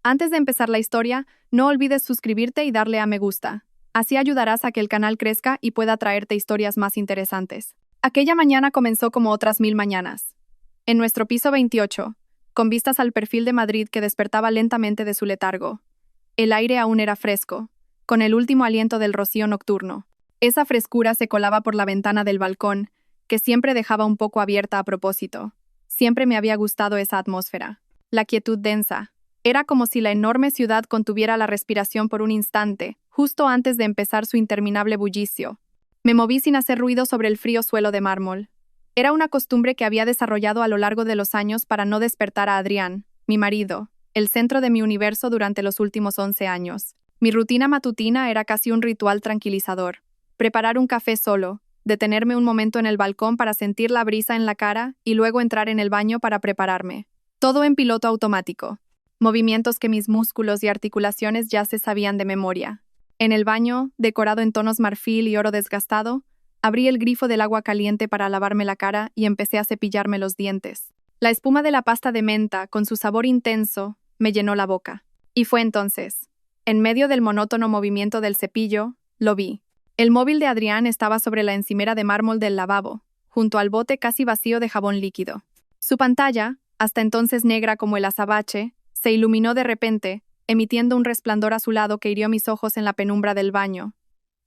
Antes de empezar la historia, no olvides suscribirte y darle a me gusta. Así ayudarás a que el canal crezca y pueda traerte historias más interesantes. Aquella mañana comenzó como otras 1000 mañanas. En nuestro piso 28, con vistas al perfil de Madrid que despertaba lentamente de su letargo. El aire aún era fresco, con el último aliento del rocío nocturno. Esa frescura se colaba por la ventana del balcón, que siempre dejaba un poco abierta a propósito. Siempre me había gustado esa atmósfera. La quietud densa. Era como si la enorme ciudad contuviera la respiración por un instante, justo antes de empezar su interminable bullicio. Me moví sin hacer ruido sobre el frío suelo de mármol. Era una costumbre que había desarrollado a lo largo de los años para no despertar a Adrián, mi marido, el centro de mi universo durante los últimos 11 años. Mi rutina matutina era casi un ritual tranquilizador. Preparar un café solo, detenerme un momento en el balcón para sentir la brisa en la cara y luego entrar en el baño para prepararme. Todo en piloto automático. Movimientos que mis músculos y articulaciones ya se sabían de memoria. En el baño, decorado en tonos marfil y oro desgastado, abrí el grifo del agua caliente para lavarme la cara y empecé a cepillarme los dientes. La espuma de la pasta de menta, con su sabor intenso, me llenó la boca. Y fue entonces, en medio del monótono movimiento del cepillo, lo vi. El móvil de Adrián estaba sobre la encimera de mármol del lavabo, junto al bote casi vacío de jabón líquido. Su pantalla, hasta entonces negra como el azabache, se iluminó de repente, emitiendo un resplandor azulado que hirió mis ojos en la penumbra del baño.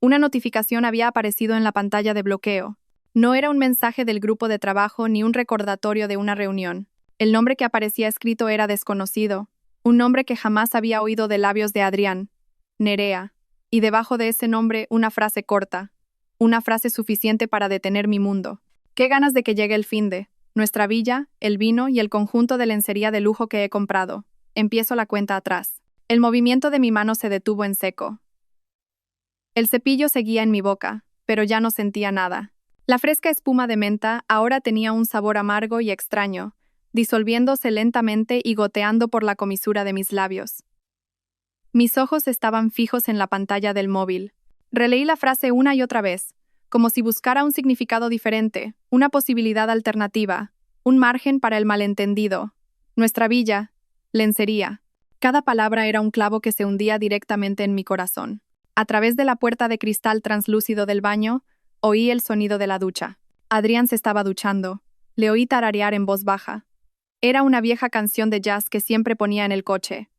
Una notificación había aparecido en la pantalla de bloqueo. No era un mensaje del grupo de trabajo ni un recordatorio de una reunión. El nombre que aparecía escrito era desconocido, un nombre que jamás había oído de labios de Adrián, Nerea, y debajo de ese nombre una frase corta, una frase suficiente para detener mi mundo. Qué ganas de que llegue el finde, nuestra villa, el vino y el conjunto de lencería de lujo que he comprado. Empiezo la cuenta atrás. El movimiento de mi mano se detuvo en seco. El cepillo seguía en mi boca, pero ya no sentía nada. La fresca espuma de menta ahora tenía un sabor amargo y extraño, disolviéndose lentamente y goteando por la comisura de mis labios. Mis ojos estaban fijos en la pantalla del móvil. Releí la frase una y otra vez, como si buscara un significado diferente, una posibilidad alternativa, un margen para el malentendido. Nuestra villa, lencería. Cada palabra era un clavo que se hundía directamente en mi corazón. A través de la puerta de cristal translúcido del baño, oí el sonido de la ducha. Adrián se estaba duchando. Le oí tararear en voz baja. Era una vieja canción de jazz que siempre ponía en el coche.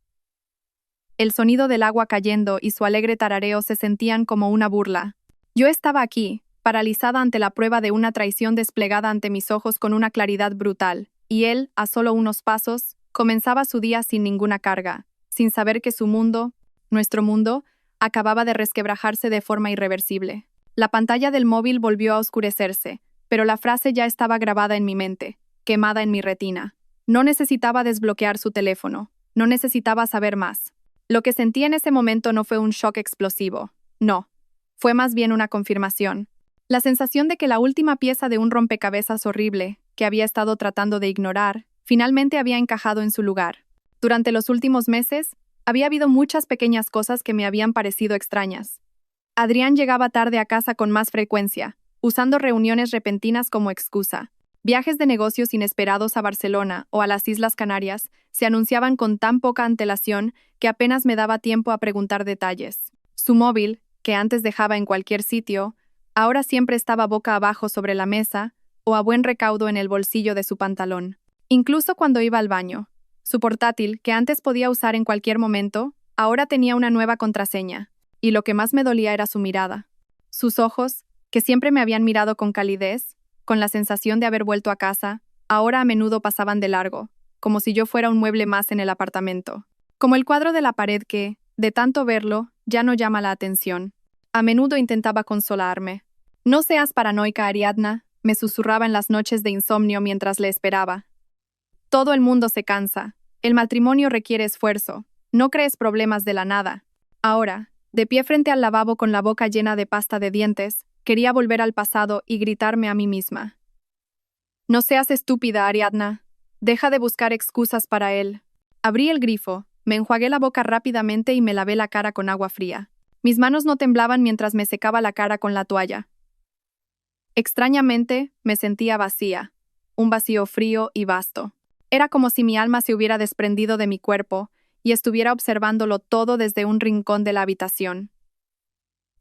El sonido del agua cayendo y su alegre tarareo se sentían como una burla. Yo estaba aquí, paralizada ante la prueba de una traición desplegada ante mis ojos con una claridad brutal, y él, a solo unos pasos, comenzaba su día sin ninguna carga, sin saber que su mundo, nuestro mundo, acababa de resquebrajarse de forma irreversible. La pantalla del móvil volvió a oscurecerse, pero la frase ya estaba grabada en mi mente, quemada en mi retina. No necesitaba desbloquear su teléfono, no necesitaba saber más. Lo que sentí en ese momento no fue un shock explosivo, no. Fue más bien una confirmación. La sensación de que la última pieza de un rompecabezas horrible, que había estado tratando de ignorar, finalmente había encajado en su lugar. Durante los últimos meses, había habido muchas pequeñas cosas que me habían parecido extrañas. Adrián llegaba tarde a casa con más frecuencia, usando reuniones repentinas como excusa. Viajes de negocios inesperados a Barcelona o a las Islas Canarias se anunciaban con tan poca antelación que apenas me daba tiempo a preguntar detalles. Su móvil, que antes dejaba en cualquier sitio, ahora siempre estaba boca abajo sobre la mesa o a buen recaudo en el bolsillo de su pantalón. Incluso cuando iba al baño, su portátil, que antes podía usar en cualquier momento, ahora tenía una nueva contraseña, y lo que más me dolía era su mirada. Sus ojos, que siempre me habían mirado con calidez, con la sensación de haber vuelto a casa, ahora a menudo pasaban de largo, como si yo fuera un mueble más en el apartamento. Como el cuadro de la pared que, de tanto verlo, ya no llama la atención. A menudo intentaba consolarme. «No seas paranoica, Ariadna», me susurraba en las noches de insomnio mientras le esperaba. «Todo el mundo se cansa. El matrimonio requiere esfuerzo. No crees problemas de la nada». Ahora, de pie frente al lavabo con la boca llena de pasta de dientes, quería volver al pasado y gritarme a mí misma. «No seas estúpida, Ariadna. Deja de buscar excusas para él». Abrí el grifo, me enjuagué la boca rápidamente y me lavé la cara con agua fría. Mis manos no temblaban mientras me secaba la cara con la toalla. Extrañamente, me sentía vacía, un vacío frío y vasto. Era como si mi alma se hubiera desprendido de mi cuerpo y estuviera observándolo todo desde un rincón de la habitación.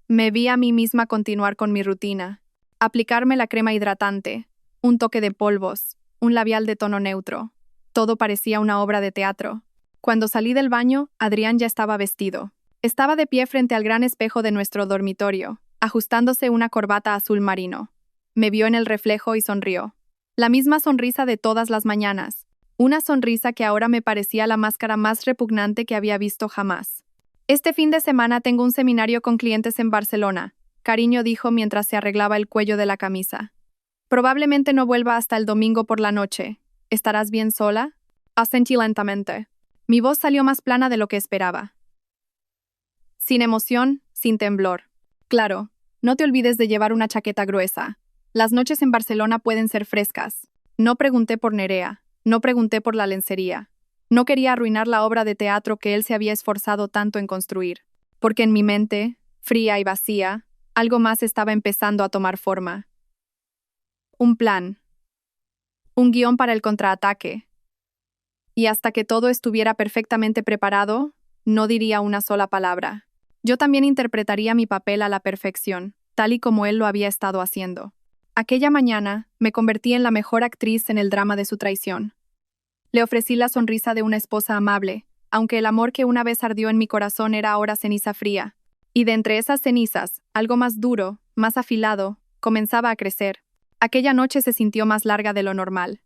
Me vi a mí misma continuar con mi rutina, aplicarme la crema hidratante, un toque de polvos, un labial de tono neutro. Todo parecía una obra de teatro. Cuando salí del baño, Adrián ya estaba vestido. Estaba de pie frente al gran espejo de nuestro dormitorio, ajustándose una corbata azul marino. Me vio en el reflejo y sonrió. La misma sonrisa de todas las mañanas. Una sonrisa que ahora me parecía la máscara más repugnante que había visto jamás. Este fin de semana tengo un seminario con clientes en Barcelona, cariño dijo mientras se arreglaba el cuello de la camisa. Probablemente no vuelva hasta el domingo por la noche. ¿Estarás bien sola? Asentí lentamente. Mi voz salió más plana de lo que esperaba. Sin emoción, sin temblor. Claro, no te olvides de llevar una chaqueta gruesa. Las noches en Barcelona pueden ser frescas. No pregunté por Nerea, no pregunté por la lencería. No quería arruinar la obra de teatro que él se había esforzado tanto en construir. Porque en mi mente, fría y vacía, algo más estaba empezando a tomar forma. Un plan. Un guión para el contraataque. Y hasta que todo estuviera perfectamente preparado, no diría una sola palabra. Yo también interpretaría mi papel a la perfección, tal y como él lo había estado haciendo. Aquella mañana, me convertí en la mejor actriz en el drama de su traición. Le ofrecí la sonrisa de una esposa amable, aunque el amor que una vez ardió en mi corazón era ahora ceniza fría. Y de entre esas cenizas, algo más duro, más afilado, comenzaba a crecer. Aquella noche se sintió más larga de lo normal.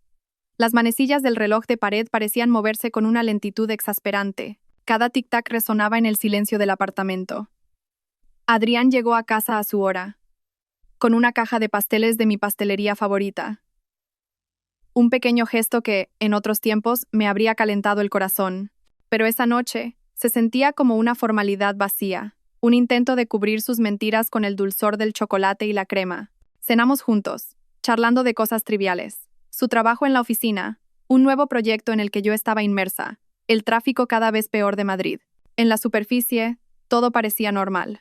Las manecillas del reloj de pared parecían moverse con una lentitud exasperante. Cada tic-tac resonaba en el silencio del apartamento. Adrián llegó a casa a su hora, con una caja de pasteles de mi pastelería favorita. Un pequeño gesto que, en otros tiempos, me habría calentado el corazón. Pero esa noche, se sentía como una formalidad vacía, un intento de cubrir sus mentiras con el dulzor del chocolate y la crema. Cenamos juntos, charlando de cosas triviales. Su trabajo en la oficina, un nuevo proyecto en el que yo estaba inmersa, el tráfico cada vez peor de Madrid. En la superficie, todo parecía normal.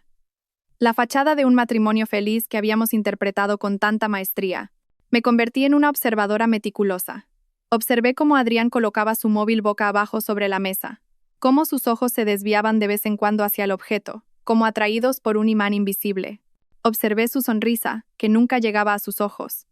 La fachada de un matrimonio feliz que habíamos interpretado con tanta maestría. Me convertí en una observadora meticulosa. Observé cómo Adrián colocaba su móvil boca abajo sobre la mesa, cómo sus ojos se desviaban de vez en cuando hacia el objeto, como atraídos por un imán invisible. Observé su sonrisa, que nunca llegaba a sus ojos.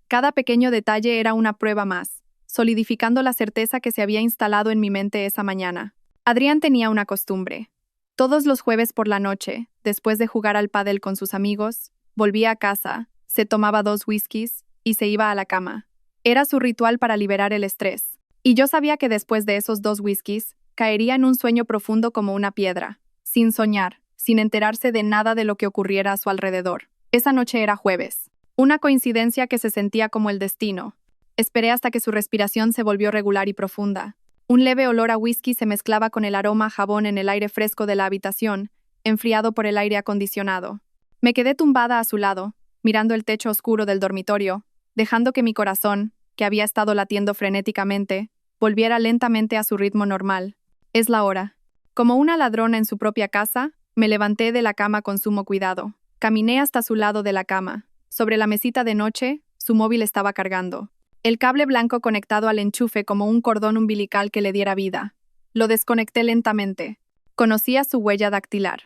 Cada pequeño detalle era una prueba más, solidificando la certeza que se había instalado en mi mente esa mañana. Adrián tenía una costumbre. Todos los jueves por la noche, después de jugar al pádel con sus amigos, volvía a casa, se tomaba 2 whiskies y se iba a la cama. Era su ritual para liberar el estrés. Y yo sabía que después de esos 2 whiskies, caería en un sueño profundo como una piedra, sin soñar, sin enterarse de nada de lo que ocurriera a su alrededor. Esa noche era jueves. Una coincidencia que se sentía como el destino. Esperé hasta que su respiración se volvió regular y profunda. Un leve olor a whisky se mezclaba con el aroma a jabón en el aire fresco de la habitación, enfriado por el aire acondicionado. Me quedé tumbada a su lado, mirando el techo oscuro del dormitorio, dejando que mi corazón, que había estado latiendo frenéticamente, volviera lentamente a su ritmo normal. Es la hora. Como una ladrona en su propia casa, me levanté de la cama con sumo cuidado. Caminé hasta su lado de la cama. Sobre la mesita de noche, su móvil estaba cargando. El cable blanco conectado al enchufe como un cordón umbilical que le diera vida. Lo desconecté lentamente. Conocía su huella dactilar.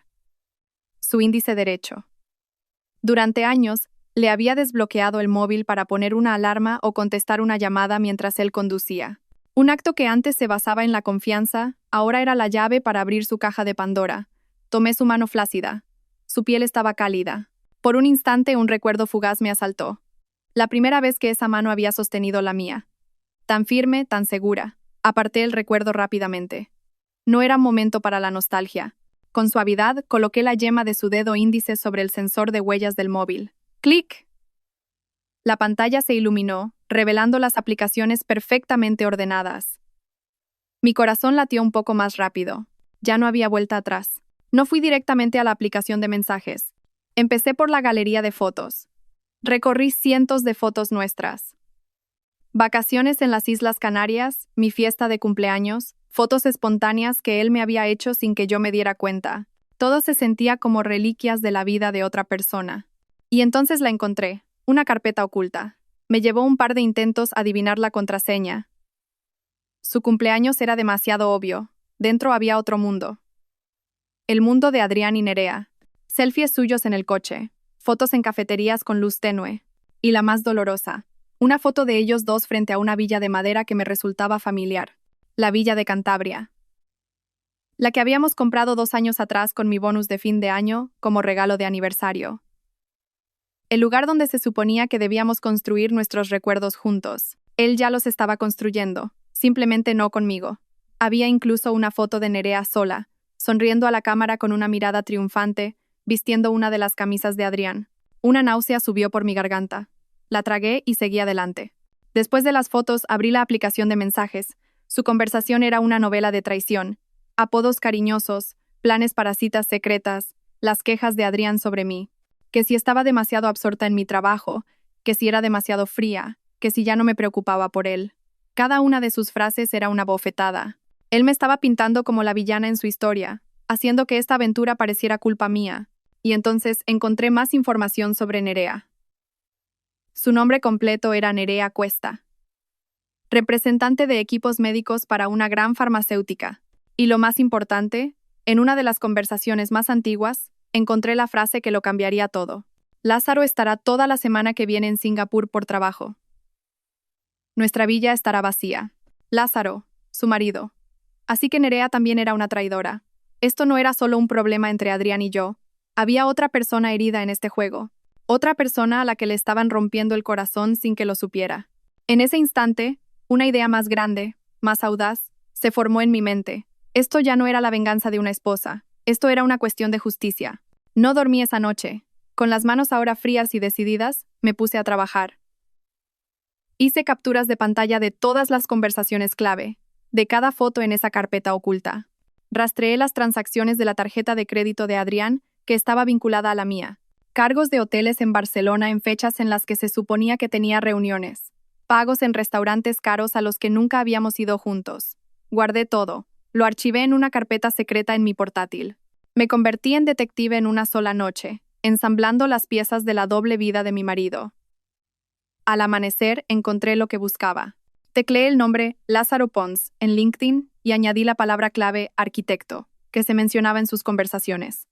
Su índice derecho. Durante años, le había desbloqueado el móvil para poner una alarma o contestar una llamada mientras él conducía. Un acto que antes se basaba en la confianza, ahora era la llave para abrir su caja de Pandora. Tomé su mano flácida. Su piel estaba cálida. Por un instante un recuerdo fugaz me asaltó. La primera vez que esa mano había sostenido la mía. Tan firme, tan segura. Aparté el recuerdo rápidamente. No era momento para la nostalgia. Con suavidad, coloqué la yema de su dedo índice sobre el sensor de huellas del móvil. ¡Clic! La pantalla se iluminó, revelando las aplicaciones perfectamente ordenadas. Mi corazón latió un poco más rápido. Ya no había vuelta atrás. No fui directamente a la aplicación de mensajes. Empecé por la galería de fotos. Recorrí cientos de fotos nuestras. Vacaciones en las Islas Canarias, mi fiesta de cumpleaños, fotos espontáneas que él me había hecho sin que yo me diera cuenta. Todo se sentía como reliquias de la vida de otra persona. Y entonces la encontré, una carpeta oculta. Me llevó un par de intentos adivinar la contraseña. Su cumpleaños era demasiado obvio, Dentro había otro mundo. El mundo de Adrián y Nerea. Selfies suyos en el coche. Fotos en cafeterías con luz tenue. Y la más dolorosa. Una foto de ellos dos frente a una villa de madera que me resultaba familiar. La villa de Cantabria. La que habíamos comprado 2 años atrás con mi bonus de fin de año como regalo de aniversario. El lugar donde se suponía que debíamos construir nuestros recuerdos juntos. Él ya los estaba construyendo, simplemente no conmigo. Había incluso una foto de Nerea sola, sonriendo a la cámara con una mirada triunfante, vistiendo una de las camisas de Adrián. Una náusea subió por mi garganta. La tragué y seguí adelante. Después de las fotos, abrí la aplicación de mensajes. Su conversación era una novela de traición. Apodos cariñosos, planes para citas secretas, las quejas de Adrián sobre mí. Que si estaba demasiado absorta en mi trabajo, que si era demasiado fría, que si ya no me preocupaba por él. Cada una de sus frases era una bofetada. Él me estaba pintando como la villana en su historia, haciendo que esta aventura pareciera culpa mía. Y entonces encontré más información sobre Nerea. Su nombre completo era Nerea Cuesta. Representante de equipos médicos para una gran farmacéutica. Y lo más importante, en una de las conversaciones más antiguas, encontré la frase que lo cambiaría todo. Lázaro estará toda la semana que viene en Singapur por trabajo. Nuestra villa estará vacía. Lázaro, su marido. Así que Nerea también era una traidora. Esto no era solo un problema entre Adrián y yo. Había otra persona herida en este juego. Otra persona a la que le estaban rompiendo el corazón sin que lo supiera. En ese instante, una idea más grande, más audaz, se formó en mi mente. Esto ya no era la venganza de una esposa. Esto era una cuestión de justicia. No dormí esa noche. Con las manos ahora frías y decididas, me puse a trabajar. Hice capturas de pantalla de todas las conversaciones clave, de cada foto en esa carpeta oculta. Rastreé las transacciones de la tarjeta de crédito de Adrián, que estaba vinculada a la mía. Cargos de hoteles en Barcelona en fechas en las que se suponía que tenía reuniones. Pagos en restaurantes caros a los que nunca habíamos ido juntos. Guardé todo. Lo archivé en una carpeta secreta en mi portátil. Me convertí en detective en una sola noche, ensamblando las piezas de la doble vida de mi marido. Al amanecer encontré lo que buscaba. Tecleé el nombre Lázaro Pons en LinkedIn y añadí la palabra clave arquitecto, que se mencionaba en sus conversaciones.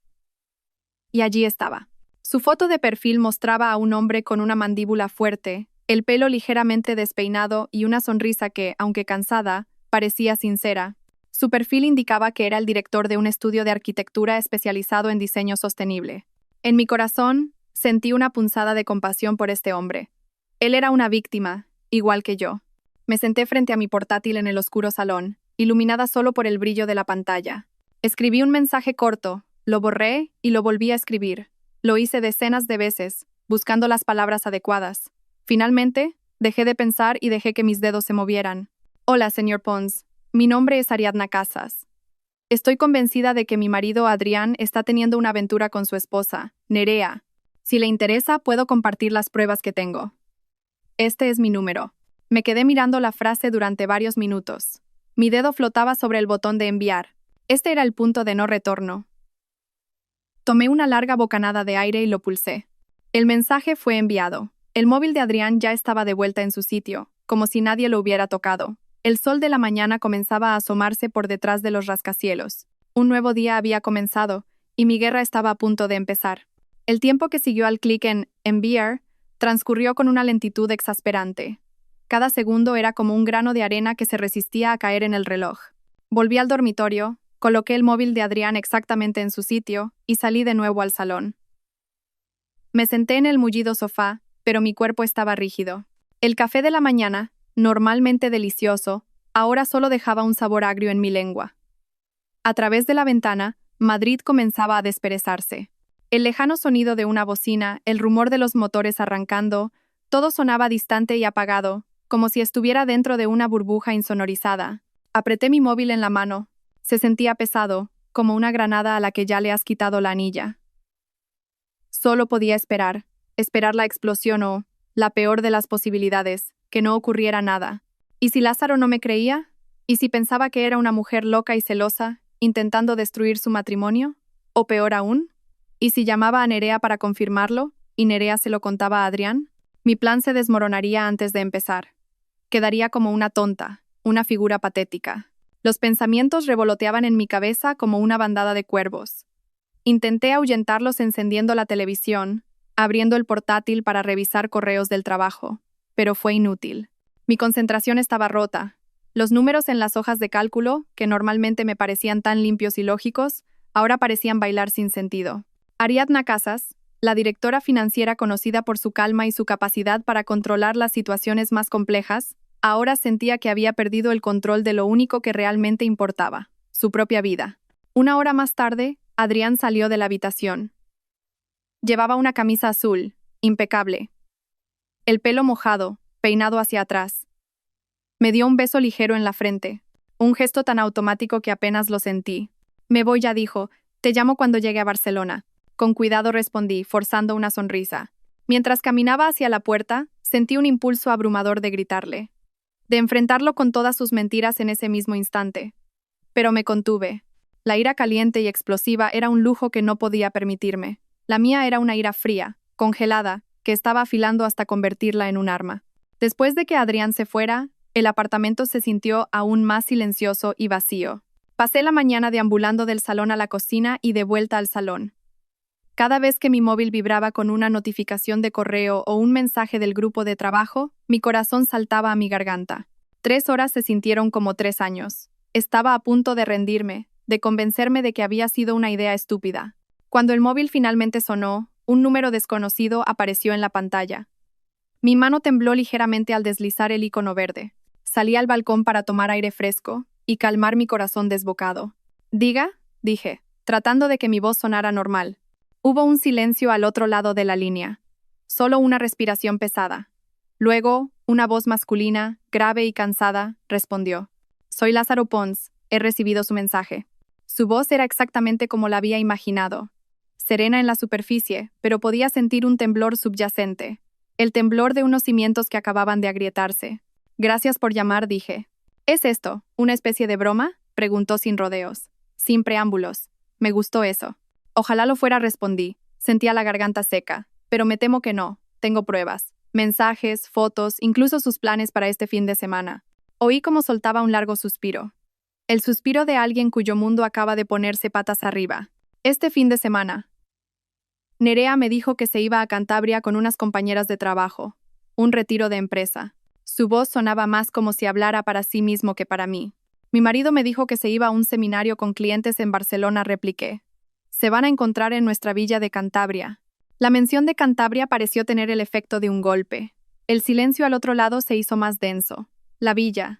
Y allí estaba. Su foto de perfil mostraba a un hombre con una mandíbula fuerte, el pelo ligeramente despeinado y una sonrisa que, aunque cansada, parecía sincera. Su perfil indicaba que era el director de un estudio de arquitectura especializado en diseño sostenible. En mi corazón, sentí una punzada de compasión por este hombre. Él era una víctima, igual que yo. Me senté frente a mi portátil en el oscuro salón, iluminada solo por el brillo de la pantalla. Escribí un mensaje corto, lo borré y lo volví a escribir. Lo hice decenas de veces, buscando las palabras adecuadas. Finalmente, dejé de pensar y dejé que mis dedos se movieran. Hola, señor Pons. Mi nombre es Ariadna Casas. Estoy convencida de que mi marido Adrián está teniendo una aventura con su esposa, Nerea. Si le interesa, puedo compartir las pruebas que tengo. Este es mi número. Me quedé mirando la frase durante varios minutos. Mi dedo flotaba sobre el botón de enviar. Este era el punto de no retorno. Tomé una larga bocanada de aire y lo pulsé. El mensaje fue enviado. El móvil de Adrián ya estaba de vuelta en su sitio, como si nadie lo hubiera tocado. El sol de la mañana comenzaba a asomarse por detrás de los rascacielos. Un nuevo día había comenzado, y mi guerra estaba a punto de empezar. El tiempo que siguió al clic en enviar transcurrió con una lentitud exasperante. Cada segundo era como un grano de arena que se resistía a caer en el reloj. Volví al dormitorio, coloqué el móvil de Adrián exactamente en su sitio y salí de nuevo al salón. Me senté en el mullido sofá, pero mi cuerpo estaba rígido. El café de la mañana, normalmente delicioso, ahora solo dejaba un sabor agrio en mi lengua. A través de la ventana, Madrid comenzaba a desperezarse. El lejano sonido de una bocina, el rumor de los motores arrancando, todo sonaba distante y apagado, como si estuviera dentro de una burbuja insonorizada. Apreté mi móvil en la mano. Se sentía pesado, como una granada a la que ya le has quitado la anilla. Solo podía esperar la explosión o, la peor de las posibilidades, que no ocurriera nada. ¿Y si Lázaro no me creía? ¿Y si pensaba que era una mujer loca y celosa, intentando destruir su matrimonio? ¿O peor aún? ¿Y si llamaba a Nerea para confirmarlo, y Nerea se lo contaba a Adrián? Mi plan se desmoronaría antes de empezar. Quedaría como una tonta, una figura patética. Los pensamientos revoloteaban en mi cabeza como una bandada de cuervos. Intenté ahuyentarlos encendiendo la televisión, abriendo el portátil para revisar correos del trabajo, pero fue inútil. Mi concentración estaba rota. Los números en las hojas de cálculo, que normalmente me parecían tan limpios y lógicos, ahora parecían bailar sin sentido. Ariadna Casas, la directora financiera conocida por su calma y su capacidad para controlar las situaciones más complejas, ahora sentía que había perdido el control de lo único que realmente importaba, su propia vida. Una hora más tarde, Adrián salió de la habitación. Llevaba una camisa azul, impecable. El pelo mojado, peinado hacia atrás. Me dio un beso ligero en la frente, un gesto tan automático que apenas lo sentí. Me voy ya, dijo, te llamo cuando llegue a Barcelona. Con cuidado respondí, forzando una sonrisa. Mientras caminaba hacia la puerta, sentí un impulso abrumador de gritarle, de enfrentarlo con todas sus mentiras en ese mismo instante. Pero me contuve. La ira caliente y explosiva era un lujo que no podía permitirme. La mía era una ira fría, congelada, que estaba afilando hasta convertirla en un arma. Después de que Adrián se fuera, el apartamento se sintió aún más silencioso y vacío. Pasé la mañana deambulando del salón a la cocina y de vuelta al salón. Cada vez que mi móvil vibraba con una notificación de correo o un mensaje del grupo de trabajo, mi corazón saltaba a mi garganta. 3 horas se sintieron como 3 años. Estaba a punto de rendirme, de convencerme de que había sido una idea estúpida. Cuando el móvil finalmente sonó, un número desconocido apareció en la pantalla. Mi mano tembló ligeramente al deslizar el icono verde. Salí al balcón para tomar aire fresco y calmar mi corazón desbocado. Diga, dije, tratando de que mi voz sonara normal. Hubo un silencio al otro lado de la línea. Solo una respiración pesada. Luego, una voz masculina, grave y cansada, respondió. Soy Lázaro Pons, he recibido su mensaje. Su voz era exactamente como la había imaginado. Serena en la superficie, pero podía sentir un temblor subyacente. El temblor de unos cimientos que acababan de agrietarse. Gracias por llamar, dije. ¿Es esto, una especie de broma? Preguntó sin rodeos. Sin preámbulos. Me gustó eso. Ojalá lo fuera, respondí. Sentía la garganta seca. Pero me temo que no. Tengo pruebas. Mensajes, fotos, incluso sus planes para este fin de semana. Oí cómo soltaba un largo suspiro. El suspiro de alguien cuyo mundo acaba de ponerse patas arriba. Este fin de semana. Nerea me dijo que se iba a Cantabria con unas compañeras de trabajo. Un retiro de empresa. Su voz sonaba más como si hablara para sí mismo que para mí. Mi marido me dijo que se iba a un seminario con clientes en Barcelona, repliqué. Se van a encontrar en nuestra villa de Cantabria. La mención de Cantabria pareció tener el efecto de un golpe. El silencio al otro lado se hizo más denso. La villa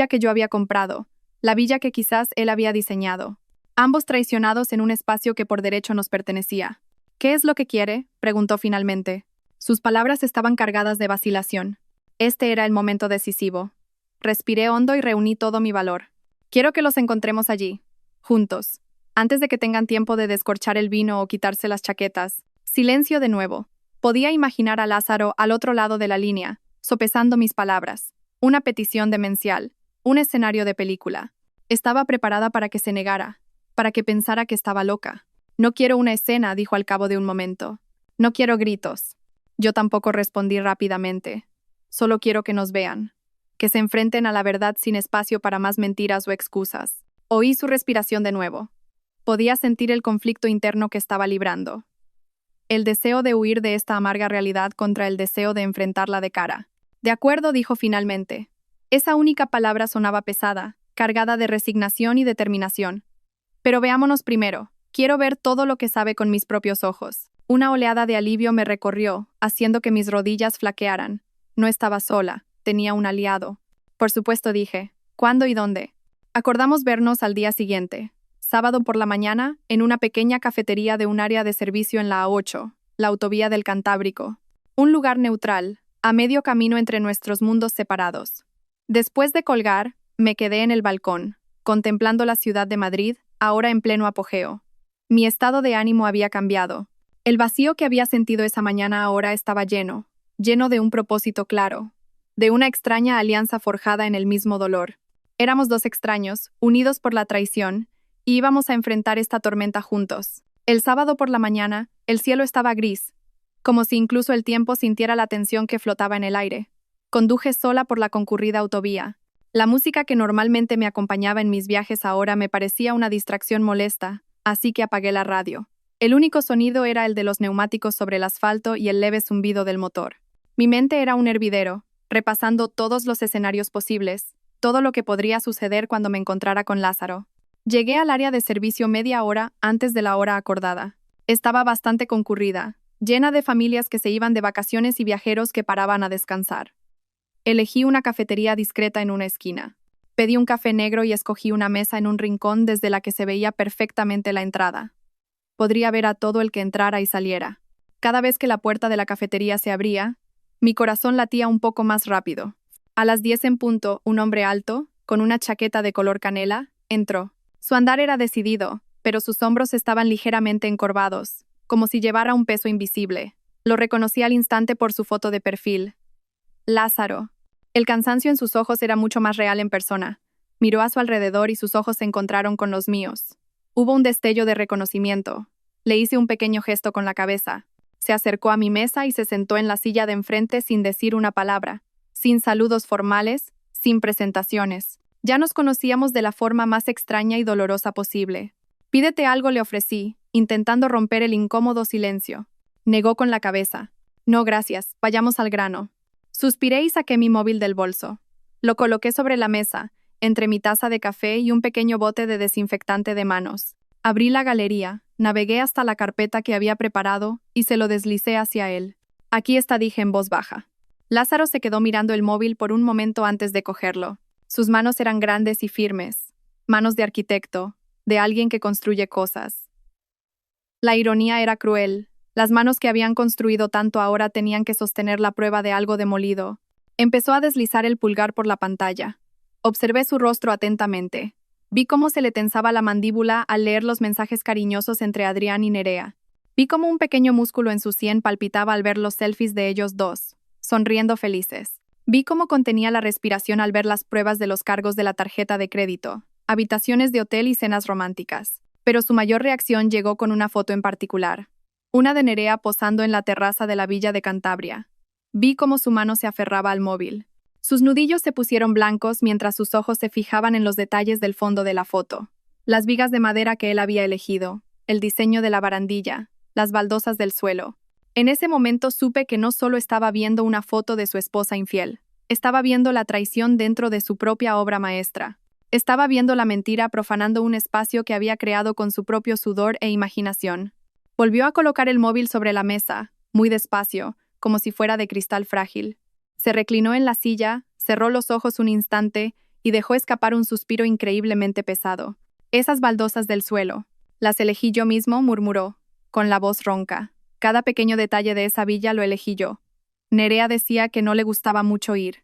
que yo había comprado, la villa que quizás él había diseñado. Ambos traicionados en un espacio que por derecho nos pertenecía. ¿Qué es lo que quiere?, preguntó finalmente. Sus palabras estaban cargadas de vacilación. Este era el momento decisivo. Respiré hondo y reuní todo mi valor. Quiero que los encontremos allí, juntos, antes de que tengan tiempo de descorchar el vino o quitarse las chaquetas. Silencio de nuevo. Podía imaginar a Lázaro al otro lado de la línea, sopesando mis palabras. Una petición demencial, un escenario de película. Estaba preparada para que se negara, para que pensara que estaba loca. No quiero una escena, dijo al cabo de un momento. No quiero gritos. Yo tampoco, respondí rápidamente. Solo quiero que nos vean, que se enfrenten a la verdad sin espacio para más mentiras o excusas. Oí su respiración de nuevo. Podía sentir el conflicto interno que estaba librando. El deseo de huir de esta amarga realidad contra el deseo de enfrentarla de cara. De acuerdo, dijo finalmente. Esa única palabra sonaba pesada, cargada de resignación y determinación. Pero veámonos primero. Quiero ver todo lo que sabe con mis propios ojos. Una oleada de alivio me recorrió, haciendo que mis rodillas flaquearan. No estaba sola, tenía un aliado. Por supuesto, dije. ¿Cuándo y dónde? Acordamos vernos al día siguiente, sábado por la mañana, en una pequeña cafetería de un área de servicio en la A8, la autovía del Cantábrico. Un lugar neutral, a medio camino entre nuestros mundos separados. Después de colgar, me quedé en el balcón, contemplando la ciudad de Madrid, ahora en pleno apogeo. Mi estado de ánimo había cambiado. El vacío que había sentido esa mañana ahora estaba lleno de un propósito claro, de una extraña alianza forjada en el mismo dolor. Éramos dos extraños, unidos por la traición, y íbamos a enfrentar esta tormenta juntos. El sábado por la mañana, el cielo estaba gris, como si incluso el tiempo sintiera la tensión que flotaba en el aire. Conduje sola por la concurrida autovía. La música que normalmente me acompañaba en mis viajes ahora me parecía una distracción molesta, así que apagué la radio. El único sonido era el de los neumáticos sobre el asfalto y el leve zumbido del motor. Mi mente era un hervidero, repasando todos los escenarios posibles, todo lo que podría suceder cuando me encontrara con Lázaro. Llegué al área de servicio media hora antes de la hora acordada. Estaba bastante concurrida, llena de familias que se iban de vacaciones y viajeros que paraban a descansar. Elegí una cafetería discreta en una esquina. Pedí un café negro y escogí una mesa en un rincón desde la que se veía perfectamente la entrada. Podría ver a todo el que entrara y saliera. Cada vez que la puerta de la cafetería se abría, mi corazón latía un poco más rápido. A las 10 en punto, un hombre alto, con una chaqueta de color canela, entró. Su andar era decidido, pero sus hombros estaban ligeramente encorvados, como si llevara un peso invisible. Lo reconocí al instante por su foto de perfil. Lázaro. El cansancio en sus ojos era mucho más real en persona. Miró a su alrededor y sus ojos se encontraron con los míos. Hubo un destello de reconocimiento. Le hice un pequeño gesto con la cabeza. Se acercó a mi mesa y se sentó en la silla de enfrente sin decir una palabra, sin saludos formales, sin presentaciones. Ya nos conocíamos de la forma más extraña y dolorosa posible. Pídete algo, le ofrecí, intentando romper el incómodo silencio. Negó con la cabeza. No, gracias, vayamos al grano. Suspiré y saqué mi móvil del bolso. Lo coloqué sobre la mesa, entre mi taza de café y un pequeño bote de desinfectante de manos. Abrí la galería, navegué hasta la carpeta que había preparado y se lo deslicé hacia él. Aquí está, dije en voz baja. Lázaro se quedó mirando el móvil por un momento antes de cogerlo. Sus manos eran grandes y firmes, manos de arquitecto, de alguien que construye cosas. La ironía era cruel. Las manos que habían construido tanto ahora tenían que sostener la prueba de algo demolido. Empezó a deslizar el pulgar por la pantalla. Observé su rostro atentamente. Vi cómo se le tensaba la mandíbula al leer los mensajes cariñosos entre Adrián y Nerea. Vi cómo un pequeño músculo en su sien palpitaba al ver los selfies de ellos dos, sonriendo felices. Vi cómo contenía la respiración al ver las pruebas de los cargos de la tarjeta de crédito, habitaciones de hotel y cenas románticas. Pero su mayor reacción llegó con una foto en particular. Una de Nerea posando en la terraza de la villa de Cantabria. Vi cómo su mano se aferraba al móvil. Sus nudillos se pusieron blancos mientras sus ojos se fijaban en los detalles del fondo de la foto. Las vigas de madera que él había elegido, el diseño de la barandilla, las baldosas del suelo. En ese momento supe que no solo estaba viendo una foto de su esposa infiel, estaba viendo la traición dentro de su propia obra maestra. Estaba viendo la mentira profanando un espacio que había creado con su propio sudor e imaginación. Volvió a colocar el móvil sobre la mesa, muy despacio, como si fuera de cristal frágil. Se reclinó en la silla, cerró los ojos un instante y dejó escapar un suspiro increíblemente pesado. Esas baldosas del suelo. Las elegí yo mismo, murmuró, con la voz ronca. Cada pequeño detalle de esa villa lo elegí yo. Nerea decía que no le gustaba mucho ir,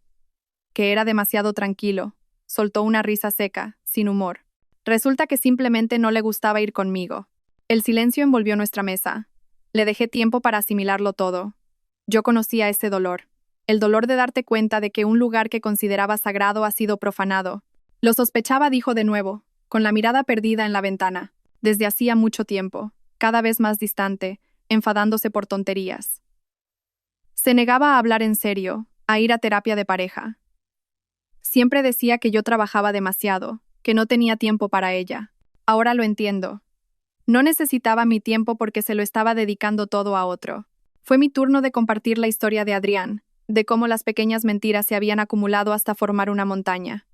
que era demasiado tranquilo. Soltó una risa seca, sin humor. Resulta que simplemente no le gustaba ir conmigo. El silencio envolvió nuestra mesa. Le dejé tiempo para asimilarlo todo. Yo conocía ese dolor. El dolor de darte cuenta de que un lugar que consideraba sagrado ha sido profanado. Lo sospechaba, dijo de nuevo, con la mirada perdida en la ventana. Desde hacía mucho tiempo, cada vez más distante, enfadándose por tonterías. Se negaba a hablar en serio, a ir a terapia de pareja. Siempre decía que yo trabajaba demasiado, que no tenía tiempo para ella. Ahora lo entiendo. No necesitaba mi tiempo porque se lo estaba dedicando todo a otro. Fue mi turno de compartir la historia de Adrián, de cómo las pequeñas mentiras se habían acumulado hasta formar una montaña.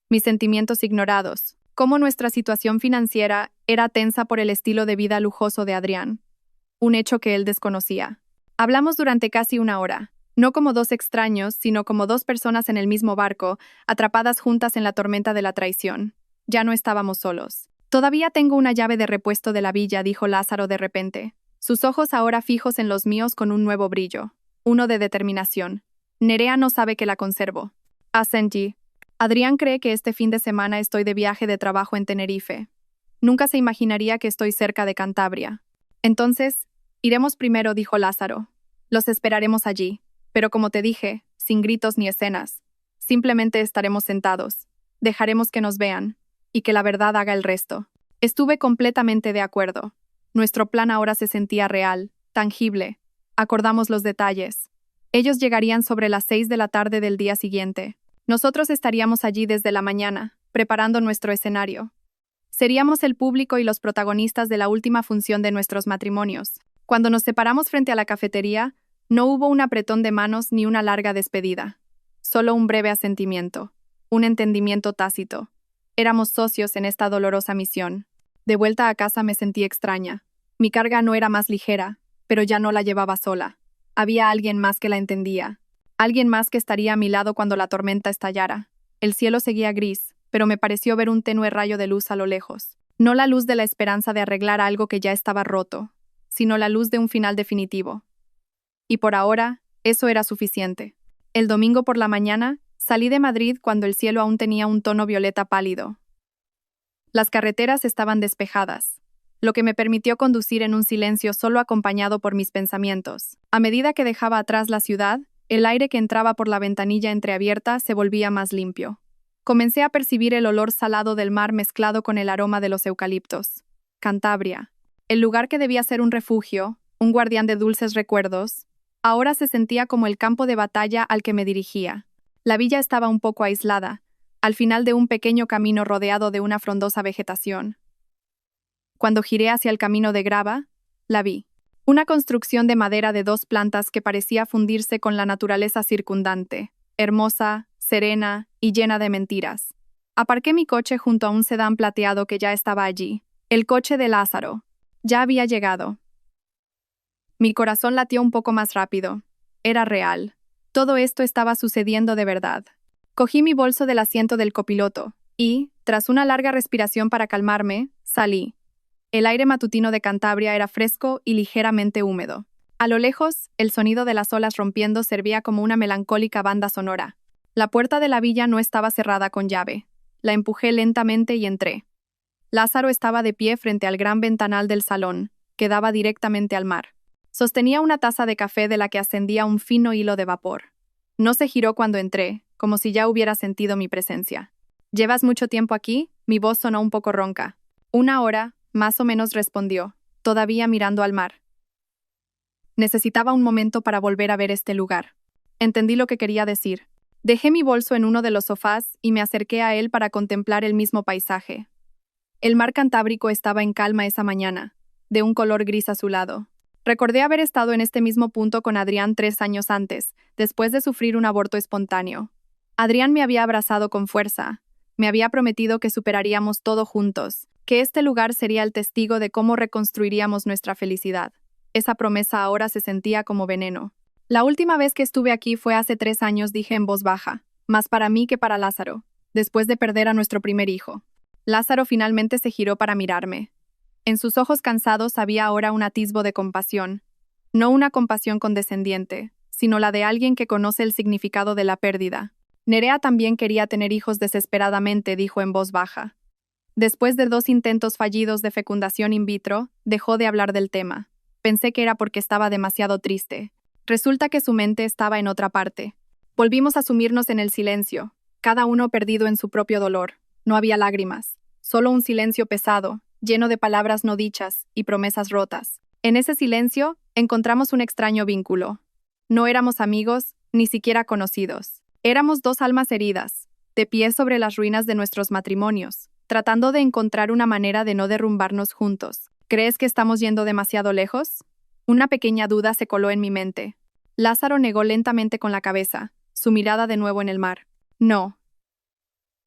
Mis sentimientos ignorados, cómo nuestra situación financiera era tensa por el estilo de vida lujoso de Adrián. Un hecho que él desconocía. Hablamos durante casi una hora, no como dos extraños, sino como dos personas en el mismo barco, atrapadas juntas en la tormenta de la traición. Ya no estábamos solos. Todavía tengo una llave de repuesto de la villa, dijo Lázaro de repente. Sus ojos ahora fijos en los míos con un nuevo brillo. Uno de determinación. Nerea no sabe que la conservo. Asentí. Adrián cree que este fin de semana estoy de viaje de trabajo en Tenerife. Nunca se imaginaría que estoy cerca de Cantabria. Entonces, iremos primero, dijo Lázaro. Los esperaremos allí. Pero como te dije, sin gritos ni escenas. Simplemente estaremos sentados. Dejaremos que nos vean. Y que la verdad haga el resto. Estuve completamente de acuerdo. Nuestro plan ahora se sentía real, tangible. Acordamos los detalles. Ellos llegarían sobre las 6 de la tarde del día siguiente. Nosotros estaríamos allí desde la mañana, preparando nuestro escenario. Seríamos el público y los protagonistas de la última función de nuestros matrimonios. Cuando nos separamos frente a la cafetería, no hubo un apretón de manos ni una larga despedida. Solo un breve asentimiento, un entendimiento tácito. Éramos socios en esta dolorosa misión. De vuelta a casa me sentí extraña. Mi carga no era más ligera, pero ya no la llevaba sola. Había alguien más que la entendía. Alguien más que estaría a mi lado cuando la tormenta estallara. El cielo seguía gris, pero me pareció ver un tenue rayo de luz a lo lejos. No la luz de la esperanza de arreglar algo que ya estaba roto, sino la luz de un final definitivo. Y por ahora, eso era suficiente. El domingo por la mañana, salí de Madrid cuando el cielo aún tenía un tono violeta pálido. Las carreteras estaban despejadas, lo que me permitió conducir en un silencio solo acompañado por mis pensamientos. A medida que dejaba atrás la ciudad, el aire que entraba por la ventanilla entreabierta se volvía más limpio. Comencé a percibir el olor salado del mar mezclado con el aroma de los eucaliptos. Cantabria, el lugar que debía ser un refugio, un guardián de dulces recuerdos, ahora se sentía como el campo de batalla al que me dirigía. La villa estaba un poco aislada, al final de un pequeño camino rodeado de una frondosa vegetación. Cuando giré hacia el camino de grava, la vi. Una construcción de madera de 2 plantas que parecía fundirse con la naturaleza circundante, hermosa, serena y llena de mentiras. Aparqué mi coche junto a un sedán plateado que ya estaba allí. El coche de Lázaro. Ya había llegado. Mi corazón latió un poco más rápido. Era real. Todo esto estaba sucediendo de verdad. Cogí mi bolso del asiento del copiloto y, tras una larga respiración para calmarme, salí. El aire matutino de Cantabria era fresco y ligeramente húmedo. A lo lejos, el sonido de las olas rompiendo servía como una melancólica banda sonora. La puerta de la villa no estaba cerrada con llave. La empujé lentamente y entré. Lázaro estaba de pie frente al gran ventanal del salón, que daba directamente al mar. Sostenía una taza de café de la que ascendía un fino hilo de vapor. No se giró cuando entré, como si ya hubiera sentido mi presencia. ¿Llevas mucho tiempo aquí? Mi voz sonó un poco ronca. 1 hora, más o menos, respondió, todavía mirando al mar. Necesitaba un momento para volver a ver este lugar. Entendí lo que quería decir. Dejé mi bolso en uno de los sofás y me acerqué a él para contemplar el mismo paisaje. El mar Cantábrico estaba en calma esa mañana, de un color gris azulado. Recordé haber estado en este mismo punto con Adrián 3 años antes, después de sufrir un aborto espontáneo. Adrián me había abrazado con fuerza. Me había prometido que superaríamos todo juntos, que este lugar sería el testigo de cómo reconstruiríamos nuestra felicidad. Esa promesa ahora se sentía como veneno. La última vez que estuve aquí fue hace 3 años, dije en voz baja, más para mí que para Lázaro, después de perder a nuestro primer hijo. Lázaro finalmente se giró para mirarme. En sus ojos cansados había ahora un atisbo de compasión. No una compasión condescendiente, sino la de alguien que conoce el significado de la pérdida. Nerea también quería tener hijos desesperadamente, dijo en voz baja. Después de 2 intentos fallidos de fecundación in vitro, dejó de hablar del tema. Pensé que era porque estaba demasiado triste. Resulta que su mente estaba en otra parte. Volvimos a sumirnos en el silencio, cada uno perdido en su propio dolor. No había lágrimas, solo un silencio pesado, lleno de palabras no dichas y promesas rotas. En ese silencio, encontramos un extraño vínculo. No éramos amigos, ni siquiera conocidos. Éramos 2 almas heridas, de pie sobre las ruinas de nuestros matrimonios, tratando de encontrar una manera de no derrumbarnos juntos. ¿Crees que estamos yendo demasiado lejos? Una pequeña duda se coló en mi mente. Lázaro negó lentamente con la cabeza, su mirada de nuevo en el mar. No.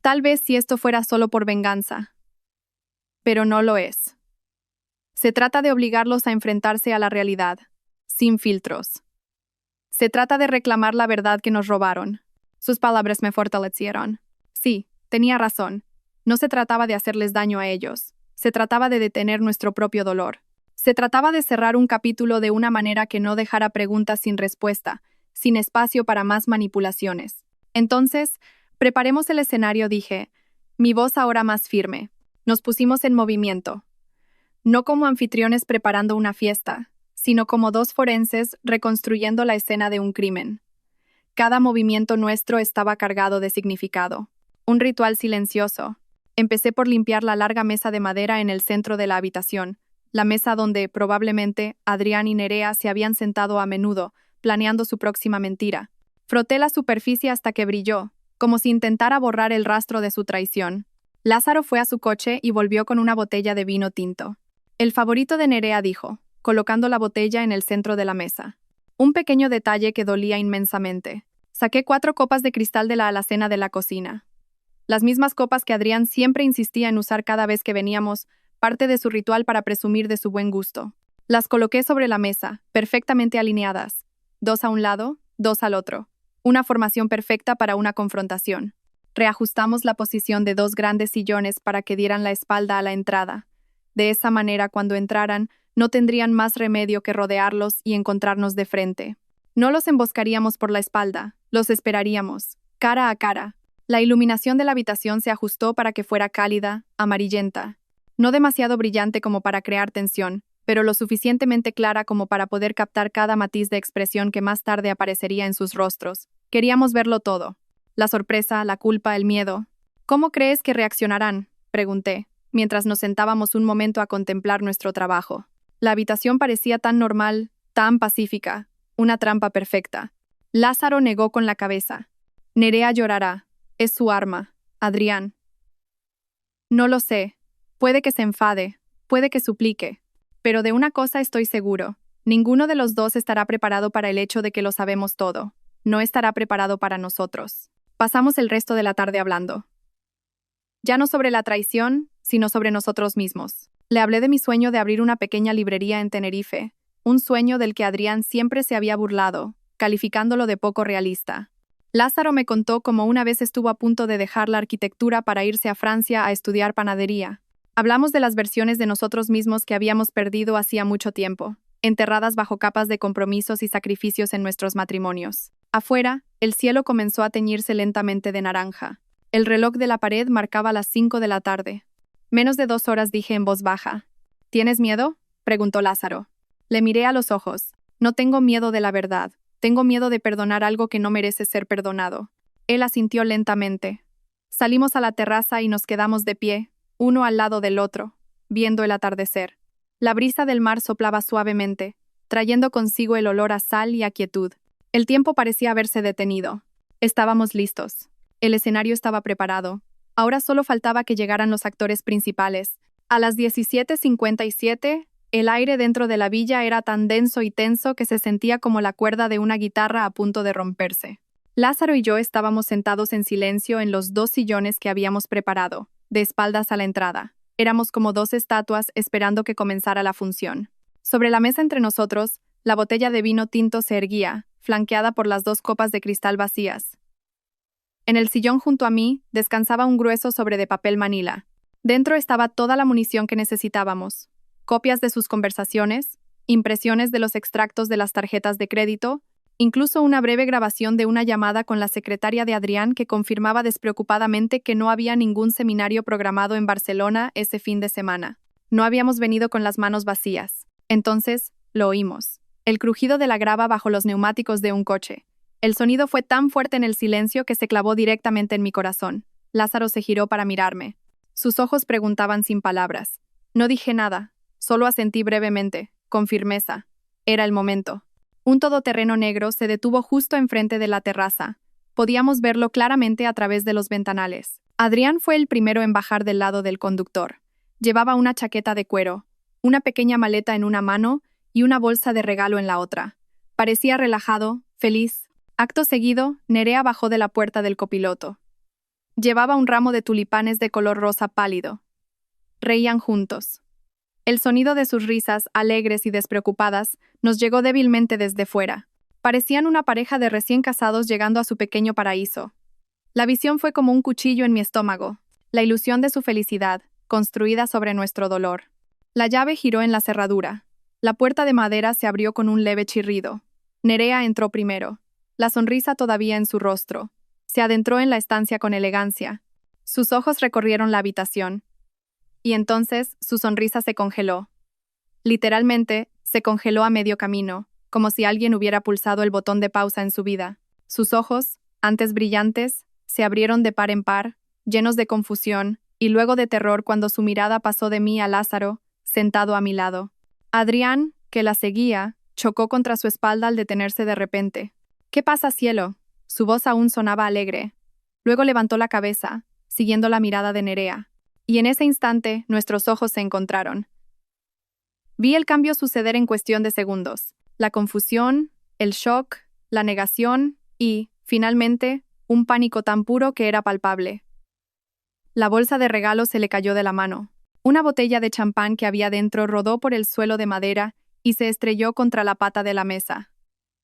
Tal vez si esto fuera solo por venganza. Pero no lo es. Se trata de obligarlos a enfrentarse a la realidad, sin filtros. Se trata de reclamar la verdad que nos robaron. Sus palabras me fortalecieron. Sí, tenía razón. No se trataba de hacerles daño a ellos. Se trataba de detener nuestro propio dolor. Se trataba de cerrar un capítulo de una manera que no dejara preguntas sin respuesta, sin espacio para más manipulaciones. Entonces, preparemos el escenario, dije, mi voz ahora más firme. Nos pusimos en movimiento. No como anfitriones preparando una fiesta, sino como 2 forenses reconstruyendo la escena de un crimen. Cada movimiento nuestro estaba cargado de significado. Un ritual silencioso. Empecé por limpiar la larga mesa de madera en el centro de la habitación, la mesa donde, probablemente, Adrián y Nerea se habían sentado a menudo, planeando su próxima mentira. Froté la superficie hasta que brilló, como si intentara borrar el rastro de su traición. Lázaro fue a su coche y volvió con una botella de vino tinto. El favorito de Nerea, dijo, colocando la botella en el centro de la mesa. Un pequeño detalle que dolía inmensamente. Saqué 4 copas de cristal de la alacena de la cocina. Las mismas copas que Adrián siempre insistía en usar cada vez que veníamos, parte de su ritual para presumir de su buen gusto. Las coloqué sobre la mesa, perfectamente alineadas. 2 a un lado, 2 al otro. Una formación perfecta para una confrontación. Reajustamos la posición de 2 grandes sillones para que dieran la espalda a la entrada. De esa manera, cuando entraran, no tendrían más remedio que rodearlos y encontrarnos de frente. No los emboscaríamos por la espalda, los esperaríamos, cara a cara. La iluminación de la habitación se ajustó para que fuera cálida, amarillenta. No demasiado brillante como para crear tensión, pero lo suficientemente clara como para poder captar cada matiz de expresión que más tarde aparecería en sus rostros. Queríamos verlo todo. La sorpresa, la culpa, el miedo. ¿Cómo crees que reaccionarán?, pregunté, mientras nos sentábamos un momento a contemplar nuestro trabajo. La habitación parecía tan normal, tan pacífica, una trampa perfecta. Lázaro negó con la cabeza. Nerea llorará. Es su arma. Adrián. No lo sé. Puede que se enfade, puede que suplique. Pero de una cosa estoy seguro. Ninguno de los dos estará preparado para el hecho de que lo sabemos todo. No estará preparado para nosotros. Pasamos el resto de la tarde hablando. Ya no sobre la traición, sino sobre nosotros mismos. Le hablé de mi sueño de abrir una pequeña librería en Tenerife, un sueño del que Adrián siempre se había burlado, calificándolo de poco realista. Lázaro me contó cómo una vez estuvo a punto de dejar la arquitectura para irse a Francia a estudiar panadería. Hablamos de las versiones de nosotros mismos que habíamos perdido hacía mucho tiempo, enterradas bajo capas de compromisos y sacrificios en nuestros matrimonios. Afuera, el cielo comenzó a teñirse lentamente de naranja. El reloj de la pared marcaba las 5 de la tarde. Menos de 2 horas, dije en voz baja. ¿Tienes miedo?, preguntó Lázaro. Le miré a los ojos. No tengo miedo de la verdad. Tengo miedo de perdonar algo que no merece ser perdonado. Él asintió lentamente. Salimos a la terraza y nos quedamos de pie, uno al lado del otro, viendo el atardecer. La brisa del mar soplaba suavemente, trayendo consigo el olor a sal y a quietud. El tiempo parecía haberse detenido. Estábamos listos. El escenario estaba preparado. Ahora solo faltaba que llegaran los actores principales. A las 17:57, el aire dentro de la villa era tan denso y tenso que se sentía como la cuerda de una guitarra a punto de romperse. Lázaro y yo estábamos sentados en silencio en los 2 sillones que habíamos preparado, de espaldas a la entrada. Éramos como 2 estatuas esperando que comenzara la función. Sobre la mesa entre nosotros, la botella de vino tinto se erguía, flanqueada por las 2 copas de cristal vacías. En el sillón junto a mí descansaba un grueso sobre de papel manila. Dentro estaba toda la munición que necesitábamos. Copias de sus conversaciones, impresiones de los extractos de las tarjetas de crédito, incluso una breve grabación de una llamada con la secretaria de Adrián que confirmaba despreocupadamente que no había ningún seminario programado en Barcelona ese fin de semana. No habíamos venido con las manos vacías. Entonces, lo oímos. El crujido de la grava bajo los neumáticos de un coche. El sonido fue tan fuerte en el silencio que se clavó directamente en mi corazón. Lázaro se giró para mirarme. Sus ojos preguntaban sin palabras. No dije nada. Solo asentí brevemente, con firmeza. Era el momento. Un todoterreno negro se detuvo justo enfrente de la terraza. Podíamos verlo claramente a través de los ventanales. Adrián fue el primero en bajar del lado del conductor. Llevaba una chaqueta de cuero, una pequeña maleta en una mano y una bolsa de regalo en la otra. Parecía relajado, feliz. Acto seguido, Nerea bajó de la puerta del copiloto. Llevaba un ramo de tulipanes de color rosa pálido. Reían juntos. El sonido de sus risas, alegres y despreocupadas, nos llegó débilmente desde fuera. Parecían una pareja de recién casados llegando a su pequeño paraíso. La visión fue como un cuchillo en mi estómago, la ilusión de su felicidad, construida sobre nuestro dolor. La llave giró en la cerradura. La puerta de madera se abrió con un leve chirrido. Nerea entró primero, la sonrisa todavía en su rostro. Se adentró en la estancia con elegancia. Sus ojos recorrieron la habitación. Y entonces su sonrisa se congeló. Literalmente, se congeló a medio camino, como si alguien hubiera pulsado el botón de pausa en su vida. Sus ojos, antes brillantes, se abrieron de par en par, llenos de confusión, y luego de terror cuando su mirada pasó de mí a Lázaro, sentado a mi lado. Adrián, que la seguía, chocó contra su espalda al detenerse de repente. «¿Qué pasa, cielo?». Su voz aún sonaba alegre. Luego levantó la cabeza, siguiendo la mirada de Nerea. Y en ese instante, nuestros ojos se encontraron. Vi el cambio suceder en cuestión de segundos. La confusión, el shock, la negación y, finalmente, un pánico tan puro que era palpable. La bolsa de regalo se le cayó de la mano. Una botella de champán que había dentro rodó por el suelo de madera y se estrelló contra la pata de la mesa.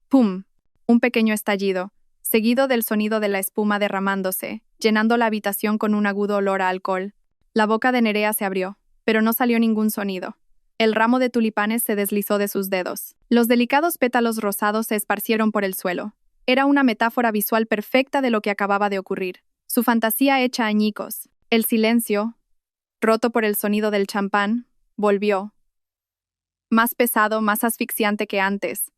¡Pum! Un pequeño estallido, seguido del sonido de la espuma derramándose, llenando la habitación con un agudo olor a alcohol. La boca de Nerea se abrió, pero no salió ningún sonido. El ramo de tulipanes se deslizó de sus dedos. Los delicados pétalos rosados se esparcieron por el suelo. Era una metáfora visual perfecta de lo que acababa de ocurrir. Su fantasía hecha añicos. El silencio, roto por el sonido del champán, volvió. Más pesado, más asfixiante que antes.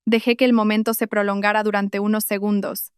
Dejé que el momento se prolongara durante unos segundos.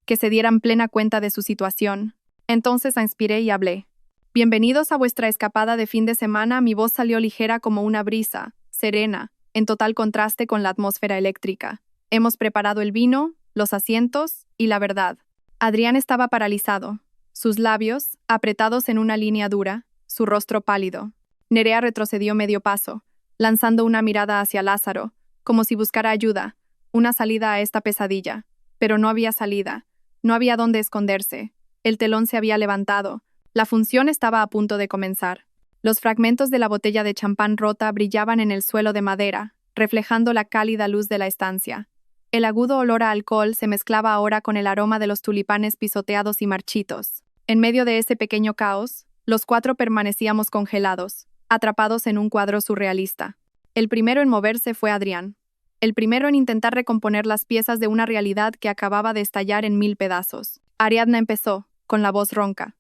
Que se dieran plena cuenta de su situación. Entonces inspiré y hablé. Bienvenidos a vuestra escapada de fin de semana. Mi voz salió ligera como una brisa, serena, en total contraste con la atmósfera eléctrica. Hemos preparado el vino, los asientos y la verdad. Adrián estaba paralizado, sus labios apretados en una línea dura, su rostro pálido. Nerea retrocedió medio paso, lanzando una mirada hacia Lázaro, como si buscara ayuda, una salida a esta pesadilla. Pero no había salida, no había dónde esconderse. El telón se había levantado. La función estaba a punto de comenzar. Los fragmentos de la botella de champán rota brillaban en el suelo de madera, reflejando la cálida luz de la estancia. El agudo olor a alcohol se mezclaba ahora con el aroma de los tulipanes pisoteados y marchitos. En medio de ese pequeño caos, los cuatro permanecíamos congelados, atrapados en un cuadro surrealista. El primero en moverse fue Adrián. El primero en intentar recomponer las piezas de una realidad que acababa de estallar en 1000 pedazos. Ariadna empezó, con la voz ronca.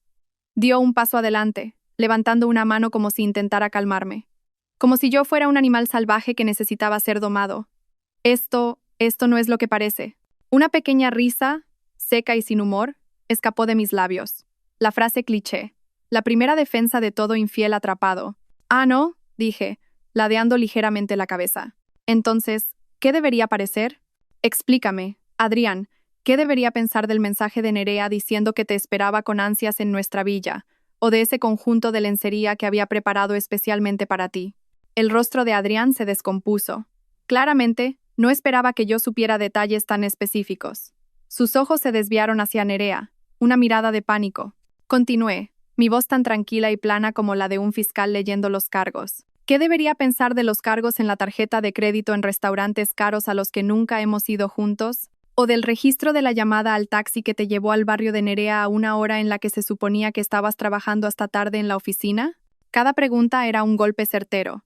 Dio un paso adelante, levantando una mano como si intentara calmarme. Como si yo fuera un animal salvaje que necesitaba ser domado. Esto no es lo que parece. Una pequeña risa, seca y sin humor, escapó de mis labios. La frase cliché. La primera defensa de todo infiel atrapado. Ah, no, dije, ladeando ligeramente la cabeza. Entonces, ¿qué debería parecer? Explícame, Adrián. ¿Qué debería pensar del mensaje de Nerea diciendo que te esperaba con ansias en nuestra villa, o de ese conjunto de lencería que había preparado especialmente para ti? El rostro de Adrián se descompuso. Claramente, no esperaba que yo supiera detalles tan específicos. Sus ojos se desviaron hacia Nerea, una mirada de pánico. Continué, mi voz tan tranquila y plana como la de un fiscal leyendo los cargos. ¿Qué debería pensar de los cargos en la tarjeta de crédito en restaurantes caros a los que nunca hemos ido juntos? ¿O del registro de la llamada al taxi que te llevó al barrio de Nerea a una hora en la que se suponía que estabas trabajando hasta tarde en la oficina? Cada pregunta era un golpe certero.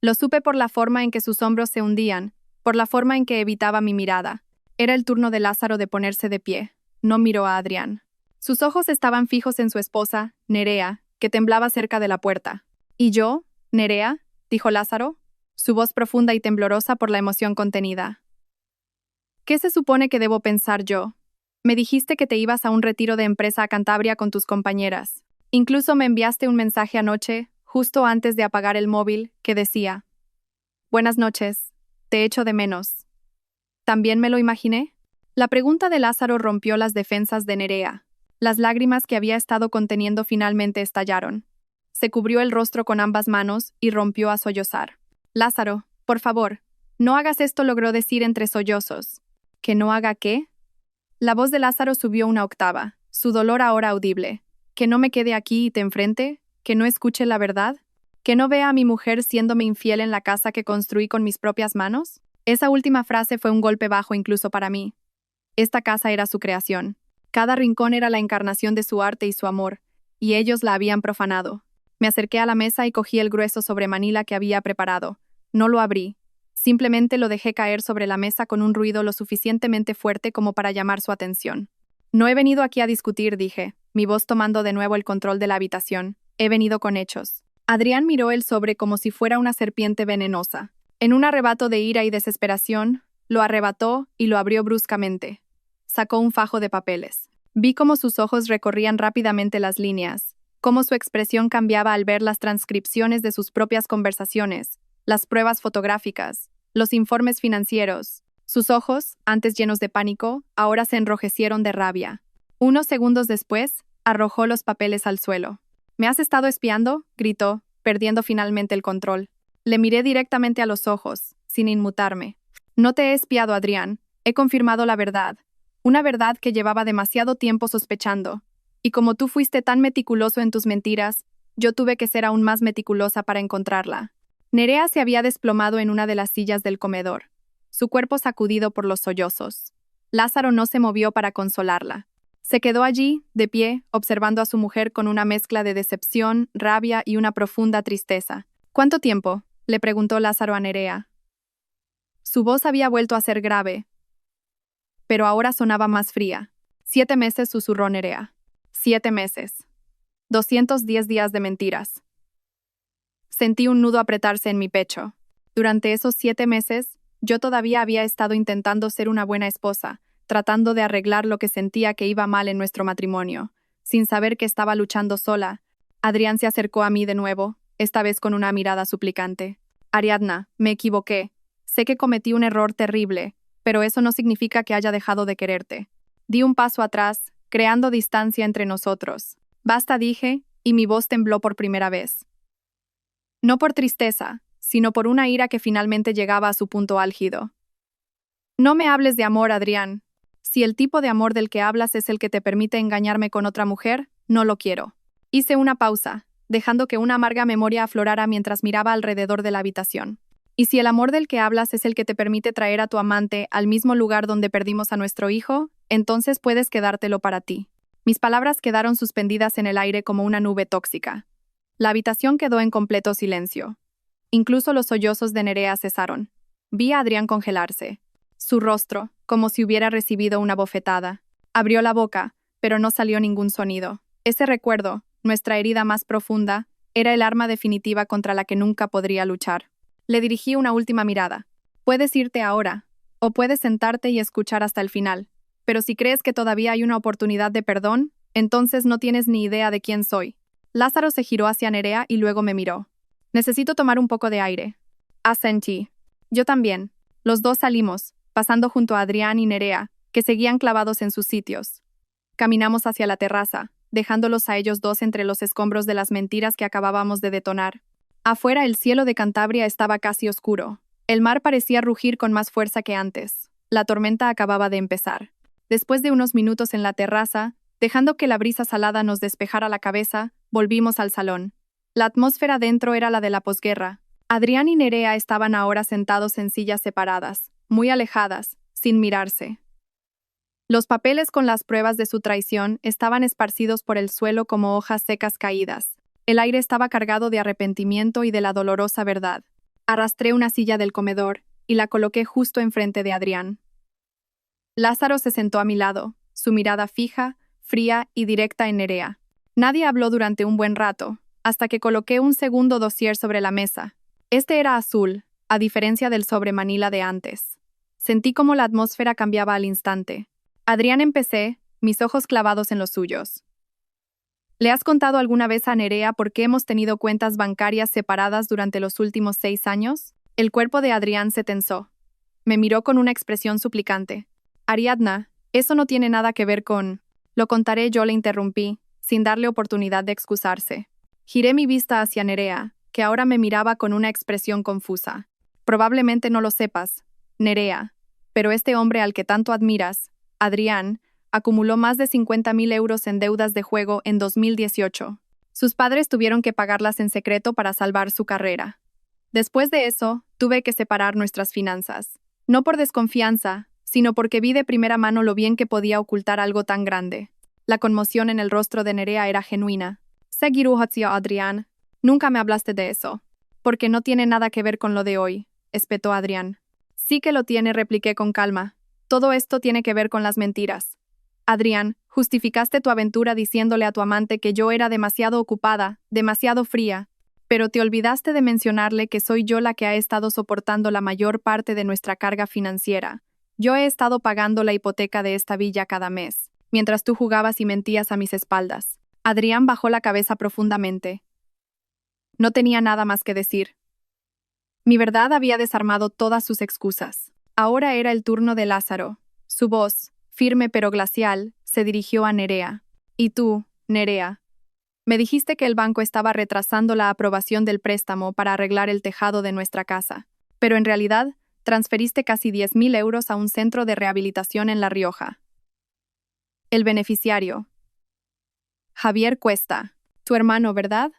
Lo supe por la forma en que sus hombros se hundían, por la forma en que evitaba mi mirada. Era el turno de Lázaro de ponerse de pie. No miró a Adrián. Sus ojos estaban fijos en su esposa, Nerea, que temblaba cerca de la puerta. ¿Y yo, Nerea?, dijo Lázaro, su voz profunda y temblorosa por la emoción contenida. ¿Qué se supone que debo pensar yo? Me dijiste que te ibas a un retiro de empresa a Cantabria con tus compañeras. Incluso me enviaste un mensaje anoche, justo antes de apagar el móvil, que decía: Buenas noches, te echo de menos. ¿También me lo imaginé? La pregunta de Lázaro rompió las defensas de Nerea. Las lágrimas que había estado conteniendo finalmente estallaron. Se cubrió el rostro con ambas manos y rompió a sollozar. Lázaro, por favor, no hagas esto, logró decir entre sollozos. ¿Que no haga qué? La voz de Lázaro subió una octava, su dolor ahora audible. ¿Que no me quede aquí y te enfrente? ¿Que no escuche la verdad? ¿Que no vea a mi mujer siéndome infiel en la casa que construí con mis propias manos? Esa última frase fue un golpe bajo incluso para mí. Esta casa era su creación. Cada rincón era la encarnación de su arte y su amor, y ellos la habían profanado. Me acerqué a la mesa y cogí el grueso sobremanila que había preparado. No lo abrí. Simplemente lo dejé caer sobre la mesa con un ruido lo suficientemente fuerte como para llamar su atención. No he venido aquí a discutir, dije, mi voz tomando de nuevo el control de la habitación. He venido con hechos. Adrián miró el sobre como si fuera una serpiente venenosa. En un arrebato de ira y desesperación, lo arrebató y lo abrió bruscamente. Sacó un fajo de papeles. Vi cómo sus ojos recorrían rápidamente las líneas, cómo su expresión cambiaba al ver las transcripciones de sus propias conversaciones, las pruebas fotográficas, los informes financieros. Sus ojos, antes llenos de pánico, ahora se enrojecieron de rabia. Unos segundos después, arrojó los papeles al suelo. ¿Me has estado espiando?, gritó, perdiendo finalmente el control. Le miré directamente a los ojos, sin inmutarme. No te he espiado, Adrián. He confirmado la verdad. Una verdad que llevaba demasiado tiempo sospechando. Y como tú fuiste tan meticuloso en tus mentiras, yo tuve que ser aún más meticulosa para encontrarla. Nerea se había desplomado en una de las sillas del comedor, su cuerpo sacudido por los sollozos. Lázaro no se movió para consolarla. Se quedó allí, de pie, observando a su mujer con una mezcla de decepción, rabia y una profunda tristeza. ¿Cuánto tiempo?, le preguntó Lázaro a Nerea. Su voz había vuelto a ser grave, pero ahora sonaba más fría. 7 meses, susurró Nerea. 7 meses. 210 días de mentiras. Sentí un nudo apretarse en mi pecho. Durante esos 7 meses, yo todavía había estado intentando ser una buena esposa, tratando de arreglar lo que sentía que iba mal en nuestro matrimonio. Sin saber que estaba luchando sola, Adrián se acercó a mí de nuevo, esta vez con una mirada suplicante. Ariadna, me equivoqué. Sé que cometí un error terrible, pero eso no significa que haya dejado de quererte. Di un paso atrás, creando distancia entre nosotros. Basta, dije, y mi voz tembló por primera vez. No por tristeza, sino por una ira que finalmente llegaba a su punto álgido. No me hables de amor, Adrián. Si el tipo de amor del que hablas es el que te permite engañarme con otra mujer, no lo quiero. Hice una pausa, dejando que una amarga memoria aflorara mientras miraba alrededor de la habitación. Y si el amor del que hablas es el que te permite traer a tu amante al mismo lugar donde perdimos a nuestro hijo, entonces puedes quedártelo para ti. Mis palabras quedaron suspendidas en el aire como una nube tóxica. La habitación quedó en completo silencio. Incluso los sollozos de Nerea cesaron. Vi a Adrián congelarse. Su rostro, como si hubiera recibido una bofetada. Abrió la boca, pero no salió ningún sonido. Ese recuerdo, nuestra herida más profunda, era el arma definitiva contra la que nunca podría luchar. Le dirigí una última mirada. Puedes irte ahora, o puedes sentarte y escuchar hasta el final. Pero si crees que todavía hay una oportunidad de perdón, entonces no tienes ni idea de quién soy. Lázaro se giró hacia Nerea y luego me miró. Necesito tomar un poco de aire. Asentí. Yo también. Los dos salimos, pasando junto a Adrián y Nerea, que seguían clavados en sus sitios. Caminamos hacia la terraza, dejándolos a ellos dos entre los escombros de las mentiras que acabábamos de detonar. Afuera el cielo de Cantabria estaba casi oscuro. El mar parecía rugir con más fuerza que antes. La tormenta acababa de empezar. Después de unos minutos en la terraza, dejando que la brisa salada nos despejara la cabeza, volvimos al salón. La atmósfera dentro era la de la posguerra. Adrián y Nerea estaban ahora sentados en sillas separadas, muy alejadas, sin mirarse. Los papeles con las pruebas de su traición estaban esparcidos por el suelo como hojas secas caídas. El aire estaba cargado de arrepentimiento y de la dolorosa verdad. Arrastré una silla del comedor y la coloqué justo enfrente de Adrián. Lázaro se sentó a mi lado, su mirada fija, fría y directa en Nerea. Nadie habló durante un buen rato, hasta que coloqué un segundo dossier sobre la mesa. Este era azul, a diferencia del sobre Manila de antes. Sentí cómo la atmósfera cambiaba al instante. Adrián, empecé, mis ojos clavados en los suyos. ¿Le has contado alguna vez a Nerea por qué hemos tenido cuentas bancarias separadas durante los últimos 6 años? El cuerpo de Adrián se tensó. Me miró con una expresión suplicante. Ariadna, eso no tiene nada que ver con... Lo contaré, yo le interrumpí, sin darle oportunidad de excusarse. Giré mi vista hacia Nerea, que ahora me miraba con una expresión confusa. Probablemente no lo sepas, Nerea, pero este hombre al que tanto admiras, Adrián, acumuló más de 50.000 euros en deudas de juego en 2018. Sus padres tuvieron que pagarlas en secreto para salvar su carrera. Después de eso, tuve que separar nuestras finanzas. No por desconfianza, sino porque vi de primera mano lo bien que podía ocultar algo tan grande. La conmoción en el rostro de Nerea era genuina. Seguirú hacia Adrián. Nunca me hablaste de eso. Porque no tiene nada que ver con lo de hoy, espetó Adrián. Sí que lo tiene, repliqué con calma. Todo esto tiene que ver con las mentiras. Adrián, justificaste tu aventura diciéndole a tu amante que yo era demasiado ocupada, demasiado fría, pero te olvidaste de mencionarle que soy yo la que ha estado soportando la mayor parte de nuestra carga financiera. Yo he estado pagando la hipoteca de esta villa cada mes, mientras tú jugabas y mentías a mis espaldas. Adrián bajó la cabeza profundamente. No tenía nada más que decir. Mi verdad había desarmado todas sus excusas. Ahora era el turno de Lázaro. Su voz, Firme pero glacial, se dirigió a Nerea. ¿Y tú, Nerea? Me dijiste que el banco estaba retrasando la aprobación del préstamo para arreglar el tejado de nuestra casa, pero en realidad transferiste casi 10.000 euros a un centro de rehabilitación en La Rioja. El beneficiario. Javier Cuesta. Tu hermano, ¿verdad?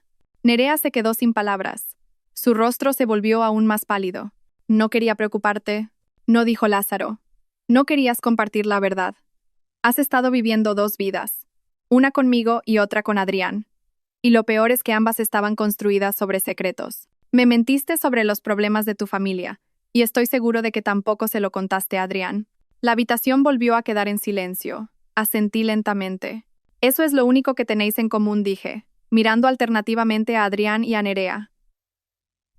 Nerea se quedó sin palabras. Su rostro se volvió aún más pálido. No quería preocuparte, no dijo Lázaro. No querías compartir la verdad. Has estado viviendo 2 vidas, una conmigo y otra con Adrián. Y lo peor es que ambas estaban construidas sobre secretos. Me mentiste sobre los problemas de tu familia, y estoy seguro de que tampoco se lo contaste a Adrián. La habitación volvió a quedar en silencio. Asentí lentamente. Eso es lo único que tenéis en común, dije, mirando alternativamente a Adrián y a Nerea.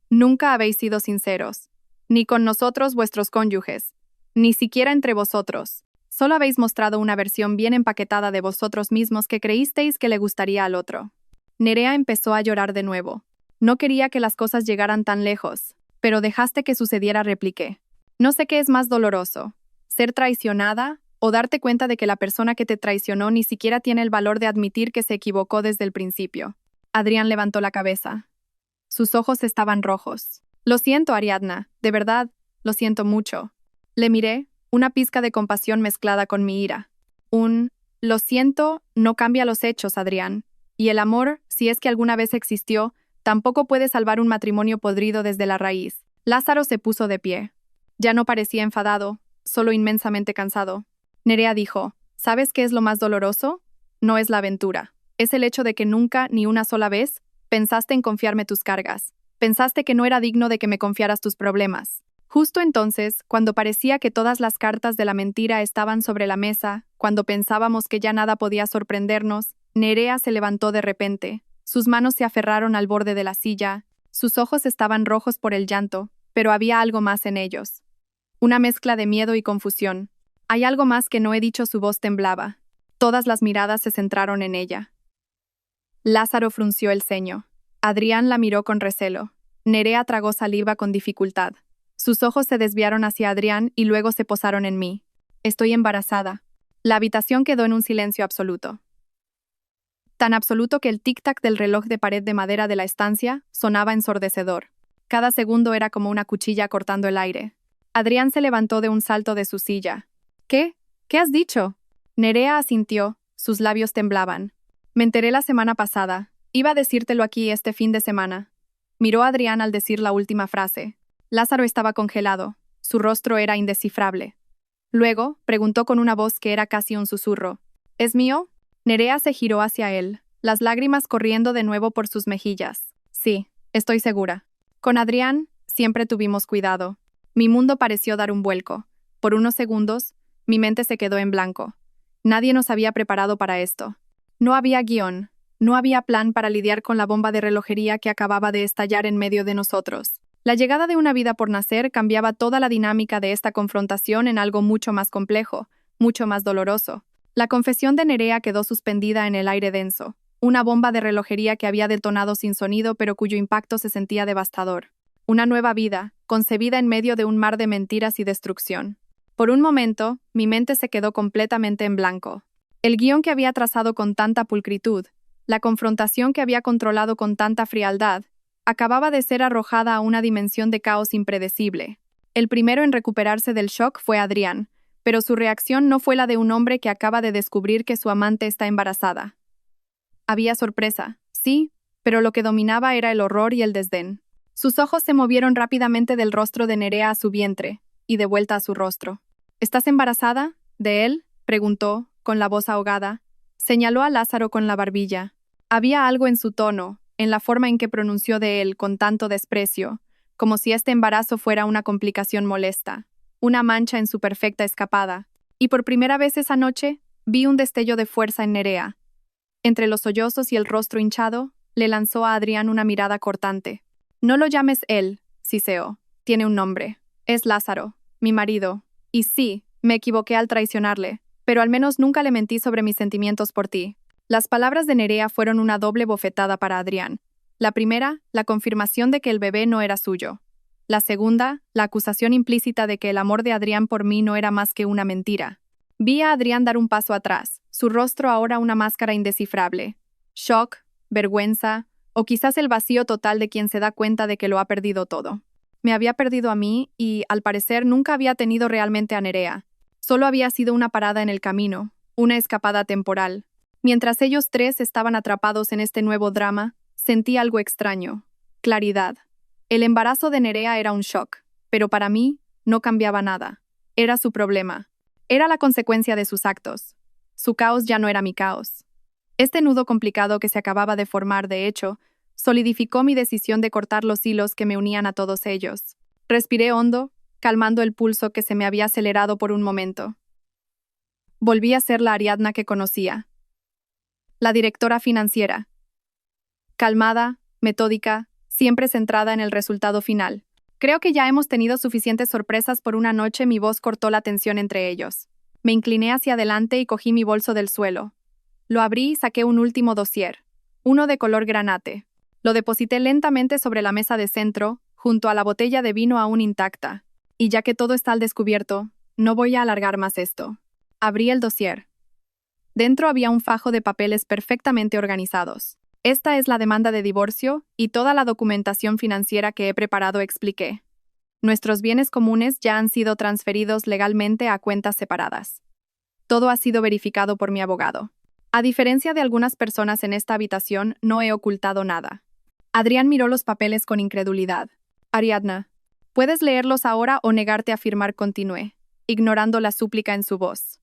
Nunca habéis sido sinceros, ni con nosotros vuestros cónyuges, ni siquiera entre vosotros. Solo habéis mostrado una versión bien empaquetada de vosotros mismos que creísteis que le gustaría al otro. Nerea empezó a llorar de nuevo. No quería que las cosas llegaran tan lejos, pero dejaste que sucediera, repliqué. No sé qué es más doloroso, ser traicionada o darte cuenta de que la persona que te traicionó ni siquiera tiene el valor de admitir que se equivocó desde el principio. Adrián levantó la cabeza. Sus ojos estaban rojos. Lo siento, Ariadna, de verdad, lo siento mucho. Le miré, una pizca de compasión mezclada con mi ira. Lo siento, no cambia los hechos, Adrián. Y el amor, si es que alguna vez existió, tampoco puede salvar un matrimonio podrido desde la raíz. Lázaro se puso de pie. Ya no parecía enfadado, solo inmensamente cansado. Nerea dijo, ¿sabes qué es lo más doloroso? No es la aventura. Es el hecho de que nunca, ni una sola vez, pensaste en confiarme tus cargas. Pensaste que no era digno de que me confiaras tus problemas. Justo entonces, cuando parecía que todas las cartas de la mentira estaban sobre la mesa, cuando pensábamos que ya nada podía sorprendernos, Nerea se levantó de repente. Sus manos se aferraron al borde de la silla, sus ojos estaban rojos por el llanto, pero había algo más en ellos. Una mezcla de miedo y confusión. Hay algo más que no he dicho, su voz temblaba. Todas las miradas se centraron en ella. Lázaro frunció el ceño. Adrián la miró con recelo. Nerea tragó saliva con dificultad. Sus ojos se desviaron hacia Adrián y luego se posaron en mí. Estoy embarazada. La habitación quedó en un silencio absoluto. Tan absoluto que el tic-tac del reloj de pared de madera de la estancia sonaba ensordecedor. Cada segundo era como una cuchilla cortando el aire. Adrián se levantó de un salto de su silla. ¿Qué? ¿Qué has dicho? Nerea asintió, sus labios temblaban. Me enteré la semana pasada. Iba a decírtelo aquí este fin de semana. Miró a Adrián al decir la última frase. Lázaro estaba congelado. Su rostro era indescifrable. Luego, preguntó con una voz que era casi un susurro. ¿Es mío? Nerea se giró hacia él, las lágrimas corriendo de nuevo por sus mejillas. Sí, estoy segura. Con Adrián, siempre tuvimos cuidado. Mi mundo pareció dar un vuelco. Por unos segundos, mi mente se quedó en blanco. Nadie nos había preparado para esto. No había guión, no había plan para lidiar con la bomba de relojería que acababa de estallar en medio de nosotros. La llegada de una vida por nacer cambiaba toda la dinámica de esta confrontación en algo mucho más complejo, mucho más doloroso. La confesión de Nerea quedó suspendida en el aire denso, una bomba de relojería que había detonado sin sonido pero cuyo impacto se sentía devastador. Una nueva vida, concebida en medio de un mar de mentiras y destrucción. Por un momento, mi mente se quedó completamente en blanco. El guión que había trazado con tanta pulcritud, la confrontación que había controlado con tanta frialdad, acababa de ser arrojada a una dimensión de caos impredecible. El primero en recuperarse del shock fue Adrián, pero su reacción no fue la de un hombre que acaba de descubrir que su amante está embarazada. Había sorpresa, sí, pero lo que dominaba era el horror y el desdén. Sus ojos se movieron rápidamente del rostro de Nerea a su vientre, y de vuelta a su rostro. ¿Estás embarazada? ¿De él? Preguntó, con la voz ahogada. Señaló a Lázaro con la barbilla. Había algo en su tono, en la forma en que pronunció de él con tanto desprecio, como si este embarazo fuera una complicación molesta, una mancha en su perfecta escapada. Y por primera vez esa noche, vi un destello de fuerza en Nerea. Entre los sollozos y el rostro hinchado, le lanzó a Adrián una mirada cortante. No lo llames él, siseó. Tiene un nombre. Es Lázaro, mi marido. Y sí, me equivoqué al traicionarle, pero al menos nunca le mentí sobre mis sentimientos por ti. Las palabras de Nerea fueron una doble bofetada para Adrián. La primera, la confirmación de que el bebé no era suyo. La segunda, la acusación implícita de que el amor de Adrián por mí no era más que una mentira. Vi a Adrián dar un paso atrás, su rostro ahora una máscara indescifrable. Shock, vergüenza, o quizás el vacío total de quien se da cuenta de que lo ha perdido todo. Me había perdido a mí y, al parecer, nunca había tenido realmente a Nerea. Solo había sido una parada en el camino, una escapada temporal. Mientras ellos tres estaban atrapados en este nuevo drama, sentí algo extraño. Claridad. El embarazo de Nerea era un shock, pero para mí no cambiaba nada. Era su problema. Era la consecuencia de sus actos. Su caos ya no era mi caos. Este nudo complicado que se acababa de formar, de hecho, solidificó mi decisión de cortar los hilos que me unían a todos ellos. Respiré hondo, calmando el pulso que se me había acelerado por un momento. Volví a ser la Ariadna que conocía. La directora financiera. Calmada, metódica, siempre centrada en el resultado final. Creo que ya hemos tenido suficientes sorpresas por una noche. Mi voz cortó la tensión entre ellos. Me incliné hacia adelante y cogí mi bolso del suelo. Lo abrí y saqué un último dossier, uno de color granate. Lo deposité lentamente sobre la mesa de centro, junto a la botella de vino aún intacta. Y ya que todo está al descubierto, no voy a alargar más esto. Abrí el dossier. Dentro había un fajo de papeles perfectamente organizados. Esta es la demanda de divorcio y toda la documentación financiera que he preparado, expliqué. Nuestros bienes comunes ya han sido transferidos legalmente a cuentas separadas. Todo ha sido verificado por mi abogado. A diferencia de algunas personas en esta habitación, no he ocultado nada. Adrián miró los papeles con incredulidad. Ariadna, ¿puedes leerlos ahora o negarte a firmar? Continué, ignorando la súplica en su voz.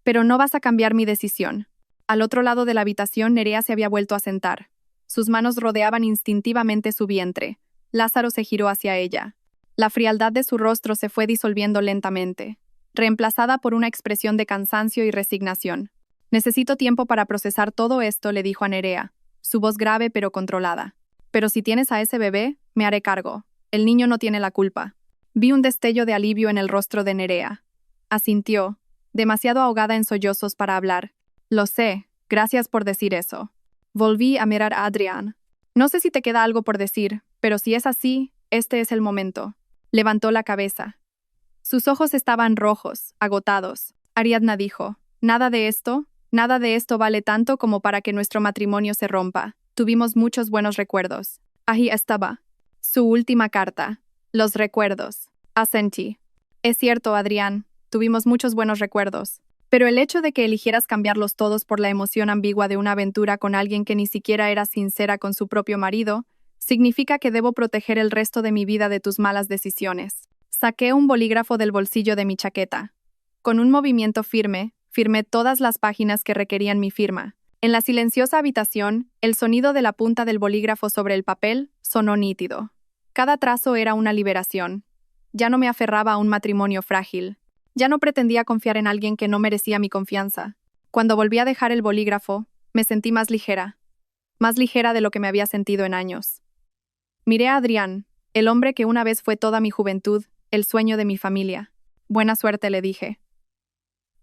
Pero no vas a cambiar mi decisión. Al otro lado de la habitación, Nerea se había vuelto a sentar. Sus manos rodeaban instintivamente su vientre. Lázaro se giró hacia ella. La frialdad de su rostro se fue disolviendo lentamente, reemplazada por una expresión de cansancio y resignación. Necesito tiempo para procesar todo esto, le dijo a Nerea, su voz grave pero controlada. Pero si tienes a ese bebé, me haré cargo. El niño no tiene la culpa. Vi un destello de alivio en el rostro de Nerea. Asintió, demasiado ahogada en sollozos para hablar. Lo sé, gracias por decir eso. Volví a mirar a Adrián. No sé si te queda algo por decir, pero si es así, este es el momento. Levantó la cabeza. Sus ojos estaban rojos, agotados. Ariadna dijo, nada de esto vale tanto como para que nuestro matrimonio se rompa. Tuvimos muchos buenos recuerdos. Ahí estaba. Su última carta. Los recuerdos. Asentí. Es cierto, Adrián, tuvimos muchos buenos recuerdos. Pero el hecho de que eligieras cambiarlos todos por la emoción ambigua de una aventura con alguien que ni siquiera era sincera con su propio marido, significa que debo proteger el resto de mi vida de tus malas decisiones. Saqué un bolígrafo del bolsillo de mi chaqueta. Con un movimiento firmé todas las páginas que requerían mi firma. En la silenciosa habitación, el sonido de la punta del bolígrafo sobre el papel sonó nítido. Cada trazo era una liberación. Ya no me aferraba a un matrimonio frágil. Ya no pretendía confiar en alguien que no merecía mi confianza. Cuando volví a dejar el bolígrafo, me sentí más ligera de lo que me había sentido en años. Miré a Adrián, el hombre que una vez fue toda mi juventud, el sueño de mi familia. Buena suerte, le dije.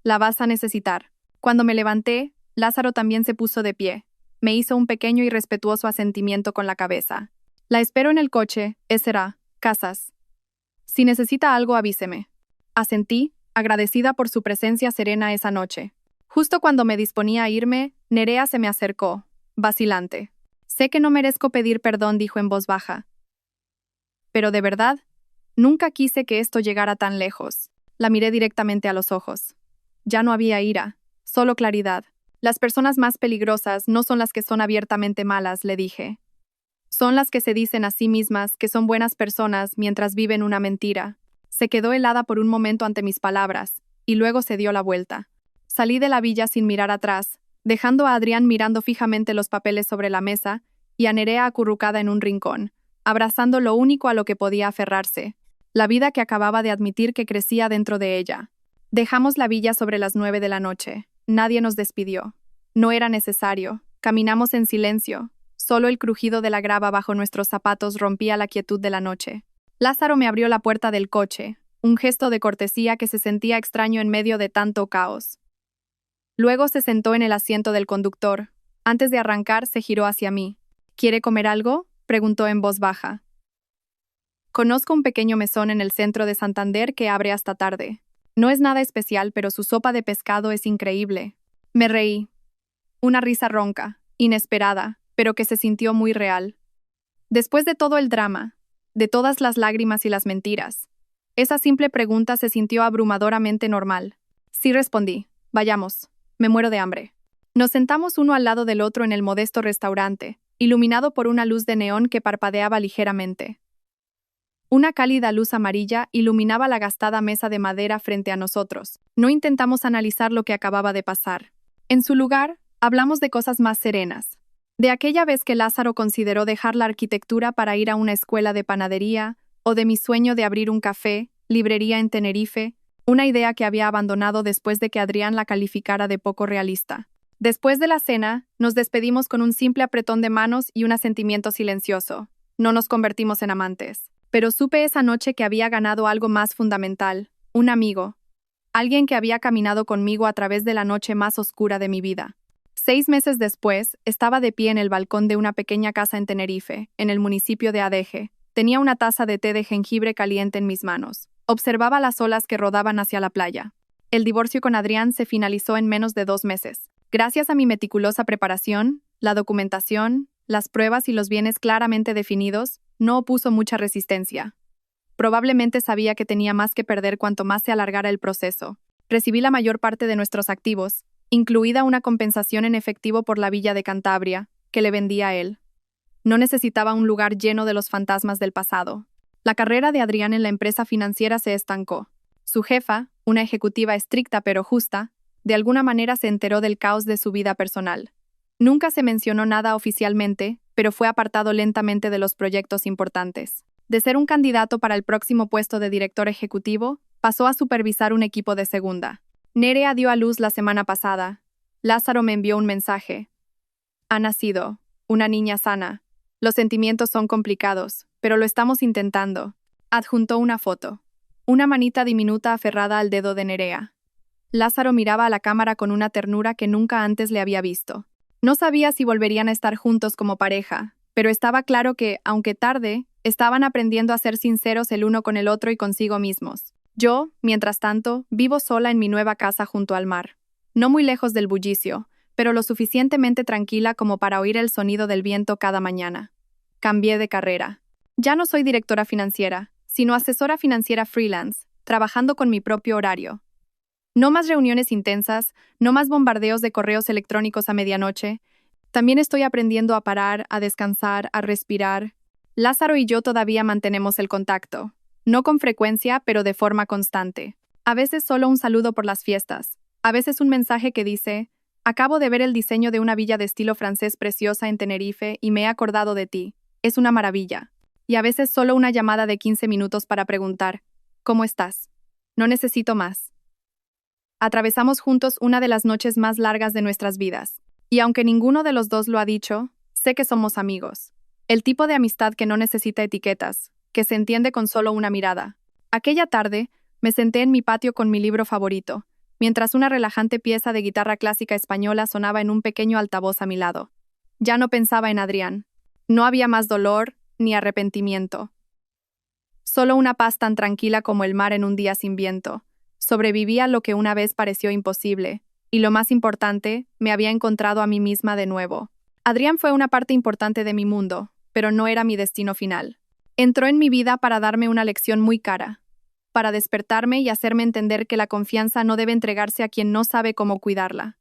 La vas a necesitar. Cuando me levanté, Lázaro también se puso de pie. Me hizo un pequeño y respetuoso asentimiento con la cabeza. La espero en el coche, será, Casas. Si necesita algo, avíseme. Asentí, agradecida por su presencia serena esa noche. Justo cuando me disponía a irme, Nerea se me acercó, vacilante. Sé que no merezco pedir perdón, dijo en voz baja. Pero de verdad, nunca quise que esto llegara tan lejos. La miré directamente a los ojos. Ya no había ira, solo claridad. Las personas más peligrosas no son las que son abiertamente malas, le dije. Son las que se dicen a sí mismas que son buenas personas mientras viven una mentira. Se quedó helada por un momento ante mis palabras, y luego se dio la vuelta. Salí de la villa sin mirar atrás, dejando a Adrián mirando fijamente los papeles sobre la mesa y a Nerea acurrucada en un rincón, abrazando lo único a lo que podía aferrarse, la vida que acababa de admitir que crecía dentro de ella. Dejamos la villa sobre las 9 de la noche. Nadie nos despidió. No era necesario. Caminamos en silencio. Solo el crujido de la grava bajo nuestros zapatos rompía la quietud de la noche. Lázaro me abrió la puerta del coche, un gesto de cortesía que se sentía extraño en medio de tanto caos. Luego se sentó en el asiento del conductor. Antes de arrancar, se giró hacia mí. ¿Quiere comer algo?, preguntó en voz baja. Conozco un pequeño mesón en el centro de Santander que abre hasta tarde. No es nada especial, pero su sopa de pescado es increíble. Me reí. Una risa ronca, inesperada, pero que se sintió muy real. Después de todo el drama, de todas las lágrimas y las mentiras, esa simple pregunta se sintió abrumadoramente normal. Sí respondí. Vayamos. Me muero de hambre. Nos sentamos uno al lado del otro en el modesto restaurante, iluminado por una luz de neón que parpadeaba ligeramente. Una cálida luz amarilla iluminaba la gastada mesa de madera frente a nosotros. No intentamos analizar lo que acababa de pasar. En su lugar, hablamos de cosas más serenas. De aquella vez que Lázaro consideró dejar la arquitectura para ir a una escuela de panadería, o de mi sueño de abrir un café, librería en Tenerife, una idea que había abandonado después de que Adrián la calificara de poco realista. Después de la cena, nos despedimos con un simple apretón de manos y un asentimiento silencioso. No nos convertimos en amantes. Pero supe esa noche que había ganado algo más fundamental, un amigo. Alguien que había caminado conmigo a través de la noche más oscura de mi vida. 6 meses después, estaba de pie en el balcón de una pequeña casa en Tenerife, en el municipio de Adeje. Tenía una taza de té de jengibre caliente en mis manos. Observaba las olas que rodaban hacia la playa. El divorcio con Adrián se finalizó en menos de 2 meses. Gracias a mi meticulosa preparación, la documentación, las pruebas y los bienes claramente definidos, no opuso mucha resistencia. Probablemente sabía que tenía más que perder cuanto más se alargara el proceso. Recibí la mayor parte de nuestros activos, incluida una compensación en efectivo por la villa de Cantabria, que le vendí a él. No necesitaba un lugar lleno de los fantasmas del pasado. La carrera de Adrián en la empresa financiera se estancó. Su jefa, una ejecutiva estricta pero justa, de alguna manera se enteró del caos de su vida personal. Nunca se mencionó nada oficialmente, pero fue apartado lentamente de los proyectos importantes. De ser un candidato para el próximo puesto de director ejecutivo, pasó a supervisar un equipo de segunda. Nerea dio a luz la semana pasada. Lázaro me envió un mensaje. Ha nacido, una niña sana. Los sentimientos son complicados, pero lo estamos intentando. Adjuntó una foto. Una manita diminuta aferrada al dedo de Nerea. Lázaro miraba a la cámara con una ternura que nunca antes le había visto. No sabía si volverían a estar juntos como pareja, pero estaba claro que, aunque tarde, estaban aprendiendo a ser sinceros el uno con el otro y consigo mismos. Yo, mientras tanto, vivo sola en mi nueva casa junto al mar. No muy lejos del bullicio, pero lo suficientemente tranquila como para oír el sonido del viento cada mañana. Cambié de carrera. Ya no soy directora financiera, sino asesora financiera freelance, trabajando con mi propio horario. No más reuniones intensas, no más bombardeos de correos electrónicos a medianoche. También estoy aprendiendo a parar, a descansar, a respirar. Lázaro y yo todavía mantenemos el contacto. No con frecuencia, pero de forma constante. A veces solo un saludo por las fiestas. A veces un mensaje que dice: acabo de ver el diseño de una villa de estilo francés preciosa en Tenerife y me he acordado de ti. Es una maravilla. Y a veces solo una llamada de 15 minutos para preguntar: ¿cómo estás? No necesito más. Atravesamos juntos una de las noches más largas de nuestras vidas. Y aunque ninguno de los dos lo ha dicho, sé que somos amigos. El tipo de amistad que no necesita etiquetas, que se entiende con solo una mirada. Aquella tarde, me senté en mi patio con mi libro favorito, mientras una relajante pieza de guitarra clásica española sonaba en un pequeño altavoz a mi lado. Ya no pensaba en Adrián. No había más dolor ni arrepentimiento. Solo una paz tan tranquila como el mar en un día sin viento. Sobrevivía lo que una vez pareció imposible, y lo más importante, me había encontrado a mí misma de nuevo. Adrián fue una parte importante de mi mundo, pero no era mi destino final. Entró en mi vida para darme una lección muy cara, para despertarme y hacerme entender que la confianza no debe entregarse a quien no sabe cómo cuidarla,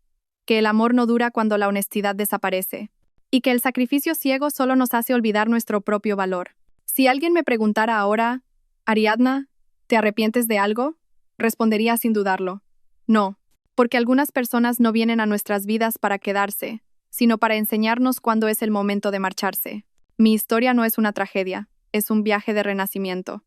que el amor no dura cuando la honestidad desaparece, y que el sacrificio ciego solo nos hace olvidar nuestro propio valor. Si alguien me preguntara ahora: Ariadna, ¿te arrepientes de algo?, respondería sin dudarlo: no, porque algunas personas no vienen a nuestras vidas para quedarse, sino para enseñarnos cuándo es el momento de marcharse. Mi historia no es una tragedia, es un viaje de renacimiento.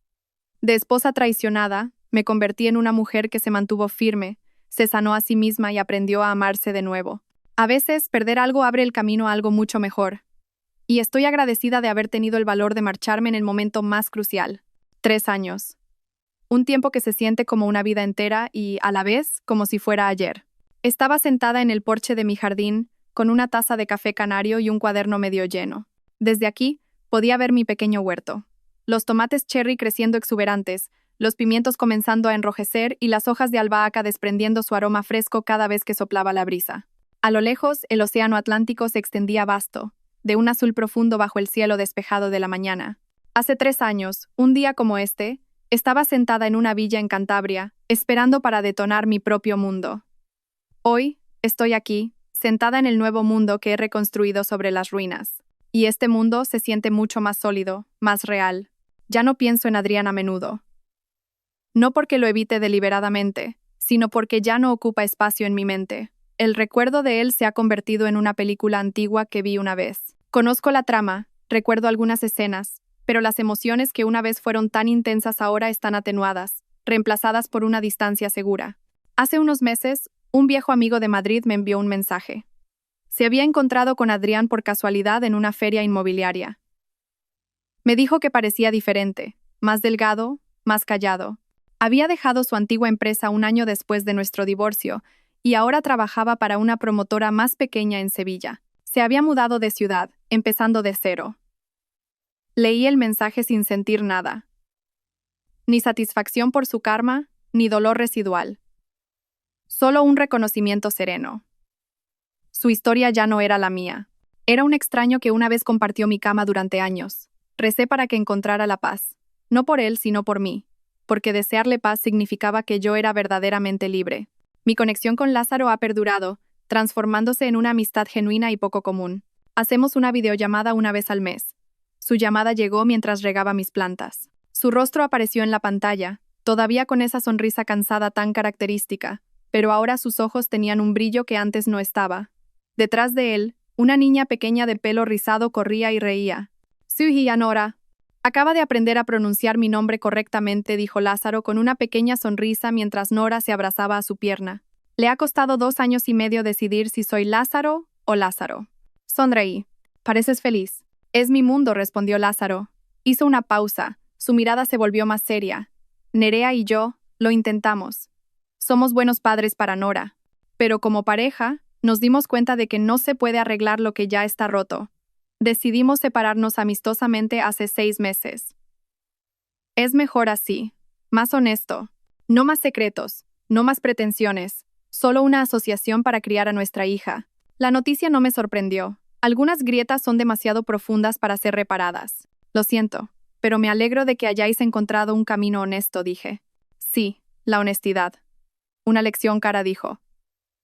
De esposa traicionada, me convertí en una mujer que se mantuvo firme, se sanó a sí misma y aprendió a amarse de nuevo. A veces, perder algo abre el camino a algo mucho mejor. Y estoy agradecida de haber tenido el valor de marcharme en el momento más crucial. 3 años. Un tiempo que se siente como una vida entera y, a la vez, como si fuera ayer. Estaba sentada en el porche de mi jardín, con una taza de café canario y un cuaderno medio lleno. Desde aquí, podía ver mi pequeño huerto. Los tomates cherry creciendo exuberantes, los pimientos comenzando a enrojecer y las hojas de albahaca desprendiendo su aroma fresco cada vez que soplaba la brisa. A lo lejos, el océano Atlántico se extendía vasto, de un azul profundo bajo el cielo despejado de la mañana. Hace 3 años, un día como este, estaba sentada en una villa en Cantabria, esperando para detonar mi propio mundo. Hoy, estoy aquí, sentada en el nuevo mundo que he reconstruido sobre las ruinas. Y este mundo se siente mucho más sólido, más real. Ya no pienso en Adrián a menudo. No porque lo evite deliberadamente, sino porque ya no ocupa espacio en mi mente. El recuerdo de él se ha convertido en una película antigua que vi una vez. Conozco la trama, recuerdo algunas escenas, pero las emociones que una vez fueron tan intensas ahora están atenuadas, reemplazadas por una distancia segura. Hace unos meses, un viejo amigo de Madrid me envió un mensaje. Se había encontrado con Adrián por casualidad en una feria inmobiliaria. Me dijo que parecía diferente, más delgado, más callado. Había dejado su antigua empresa un año después de nuestro divorcio y ahora trabajaba para una promotora más pequeña en Sevilla. Se había mudado de ciudad, empezando de cero. Leí el mensaje sin sentir nada. Ni satisfacción por su karma, ni dolor residual. Solo un reconocimiento sereno. Su historia ya no era la mía. Era un extraño que una vez compartió mi cama durante años. Recé para que encontrara la paz. No por él, sino por mí. Porque desearle paz significaba que yo era verdaderamente libre. Mi conexión con Lázaro ha perdurado, transformándose en una amistad genuina y poco común. Hacemos una videollamada una vez al mes. Su llamada llegó mientras regaba mis plantas. Su rostro apareció en la pantalla, todavía con esa sonrisa cansada tan característica, pero ahora sus ojos tenían un brillo que antes no estaba. Detrás de él, una niña pequeña de pelo rizado corría y reía. «Suhi Nora. Acaba de aprender a pronunciar mi nombre correctamente», dijo Lázaro con una pequeña sonrisa mientras Nora se abrazaba a su pierna. Le ha costado 2 años y medio decidir si soy Lázaro o Lázaro. Sonreí. «Pareces feliz». «Es mi mundo», respondió Lázaro. Hizo una pausa. Su mirada se volvió más seria. «Nerea y yo lo intentamos. Somos buenos padres para Nora. Pero como pareja, nos dimos cuenta de que no se puede arreglar lo que ya está roto. Decidimos separarnos amistosamente hace 6 meses. Es mejor así. Más honesto. No más secretos. No más pretensiones. Solo una asociación para criar a nuestra hija». La noticia no me sorprendió. Algunas grietas son demasiado profundas para ser reparadas. Lo siento, pero me alegro de que hayáis encontrado un camino honesto, dije. Sí, la honestidad. Una lección cara, dijo.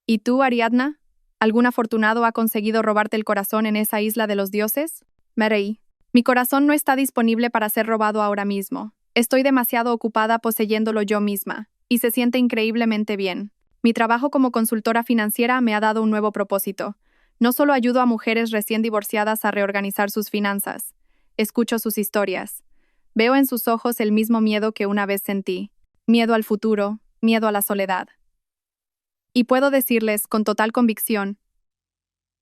¿Y tú, Ariadna? ¿Algún afortunado ha conseguido robarte el corazón en esa isla de los dioses? Me reí. Mi corazón no está disponible para ser robado ahora mismo. Estoy demasiado ocupada poseyéndolo yo misma, y se siente increíblemente bien. Mi trabajo como consultora financiera me ha dado un nuevo propósito. No solo ayudo a mujeres recién divorciadas a reorganizar sus finanzas. Escucho sus historias. Veo en sus ojos el mismo miedo que una vez sentí. Miedo al futuro, miedo a la soledad. Y puedo decirles, con total convicción,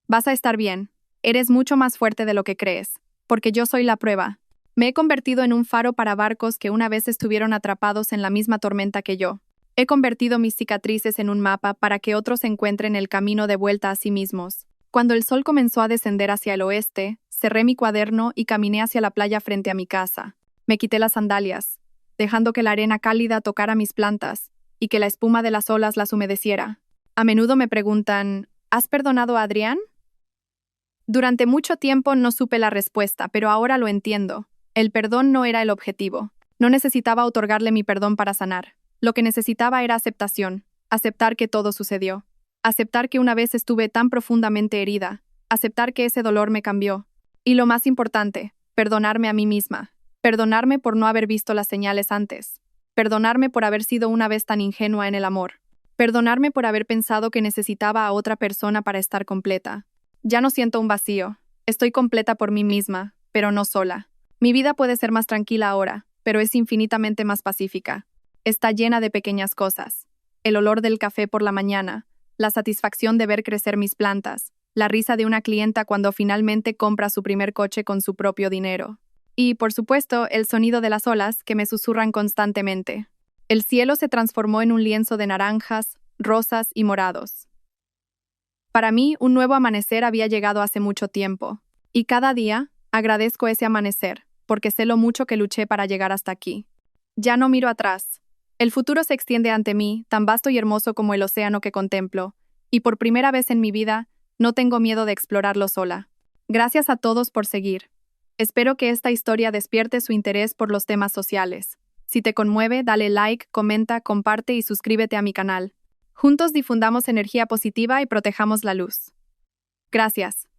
vas a estar bien. Eres mucho más fuerte de lo que crees, porque yo soy la prueba. Me he convertido en un faro para barcos que una vez estuvieron atrapados en la misma tormenta que yo. He convertido mis cicatrices en un mapa para que otros encuentren el camino de vuelta a sí mismos. Cuando el sol comenzó a descender hacia el oeste, cerré mi cuaderno y caminé hacia la playa frente a mi casa. Me quité las sandalias, dejando que la arena cálida tocara mis plantas y que la espuma de las olas las humedeciera. A menudo me preguntan, ¿has perdonado a Adrián? Durante mucho tiempo no supe la respuesta, pero ahora lo entiendo. El perdón no era el objetivo. No necesitaba otorgarle mi perdón para sanar. Lo que necesitaba era aceptación, aceptar que todo sucedió. Aceptar que una vez estuve tan profundamente herida, aceptar que ese dolor me cambió. Y lo más importante, perdonarme a mí misma. Perdonarme por no haber visto las señales antes. Perdonarme por haber sido una vez tan ingenua en el amor. Perdonarme por haber pensado que necesitaba a otra persona para estar completa. Ya no siento un vacío. Estoy completa por mí misma, pero no sola. Mi vida puede ser más tranquila ahora, pero es infinitamente más pacífica. Está llena de pequeñas cosas. El olor del café por la mañana, la satisfacción de ver crecer mis plantas, la risa de una clienta cuando finalmente compra su primer coche con su propio dinero. Y, por supuesto, el sonido de las olas que me susurran constantemente. El cielo se transformó en un lienzo de naranjas, rosas y morados. Para mí, un nuevo amanecer había llegado hace mucho tiempo. Y cada día, agradezco ese amanecer, porque sé lo mucho que luché para llegar hasta aquí. Ya no miro atrás. El futuro se extiende ante mí, tan vasto y hermoso como el océano que contemplo, y por primera vez en mi vida, no tengo miedo de explorarlo sola. Gracias a todos por seguir. Espero que esta historia despierte su interés por los temas sociales. Si te conmueve, dale like, comenta, comparte y suscríbete a mi canal. Juntos difundamos energía positiva y protejamos la luz. Gracias.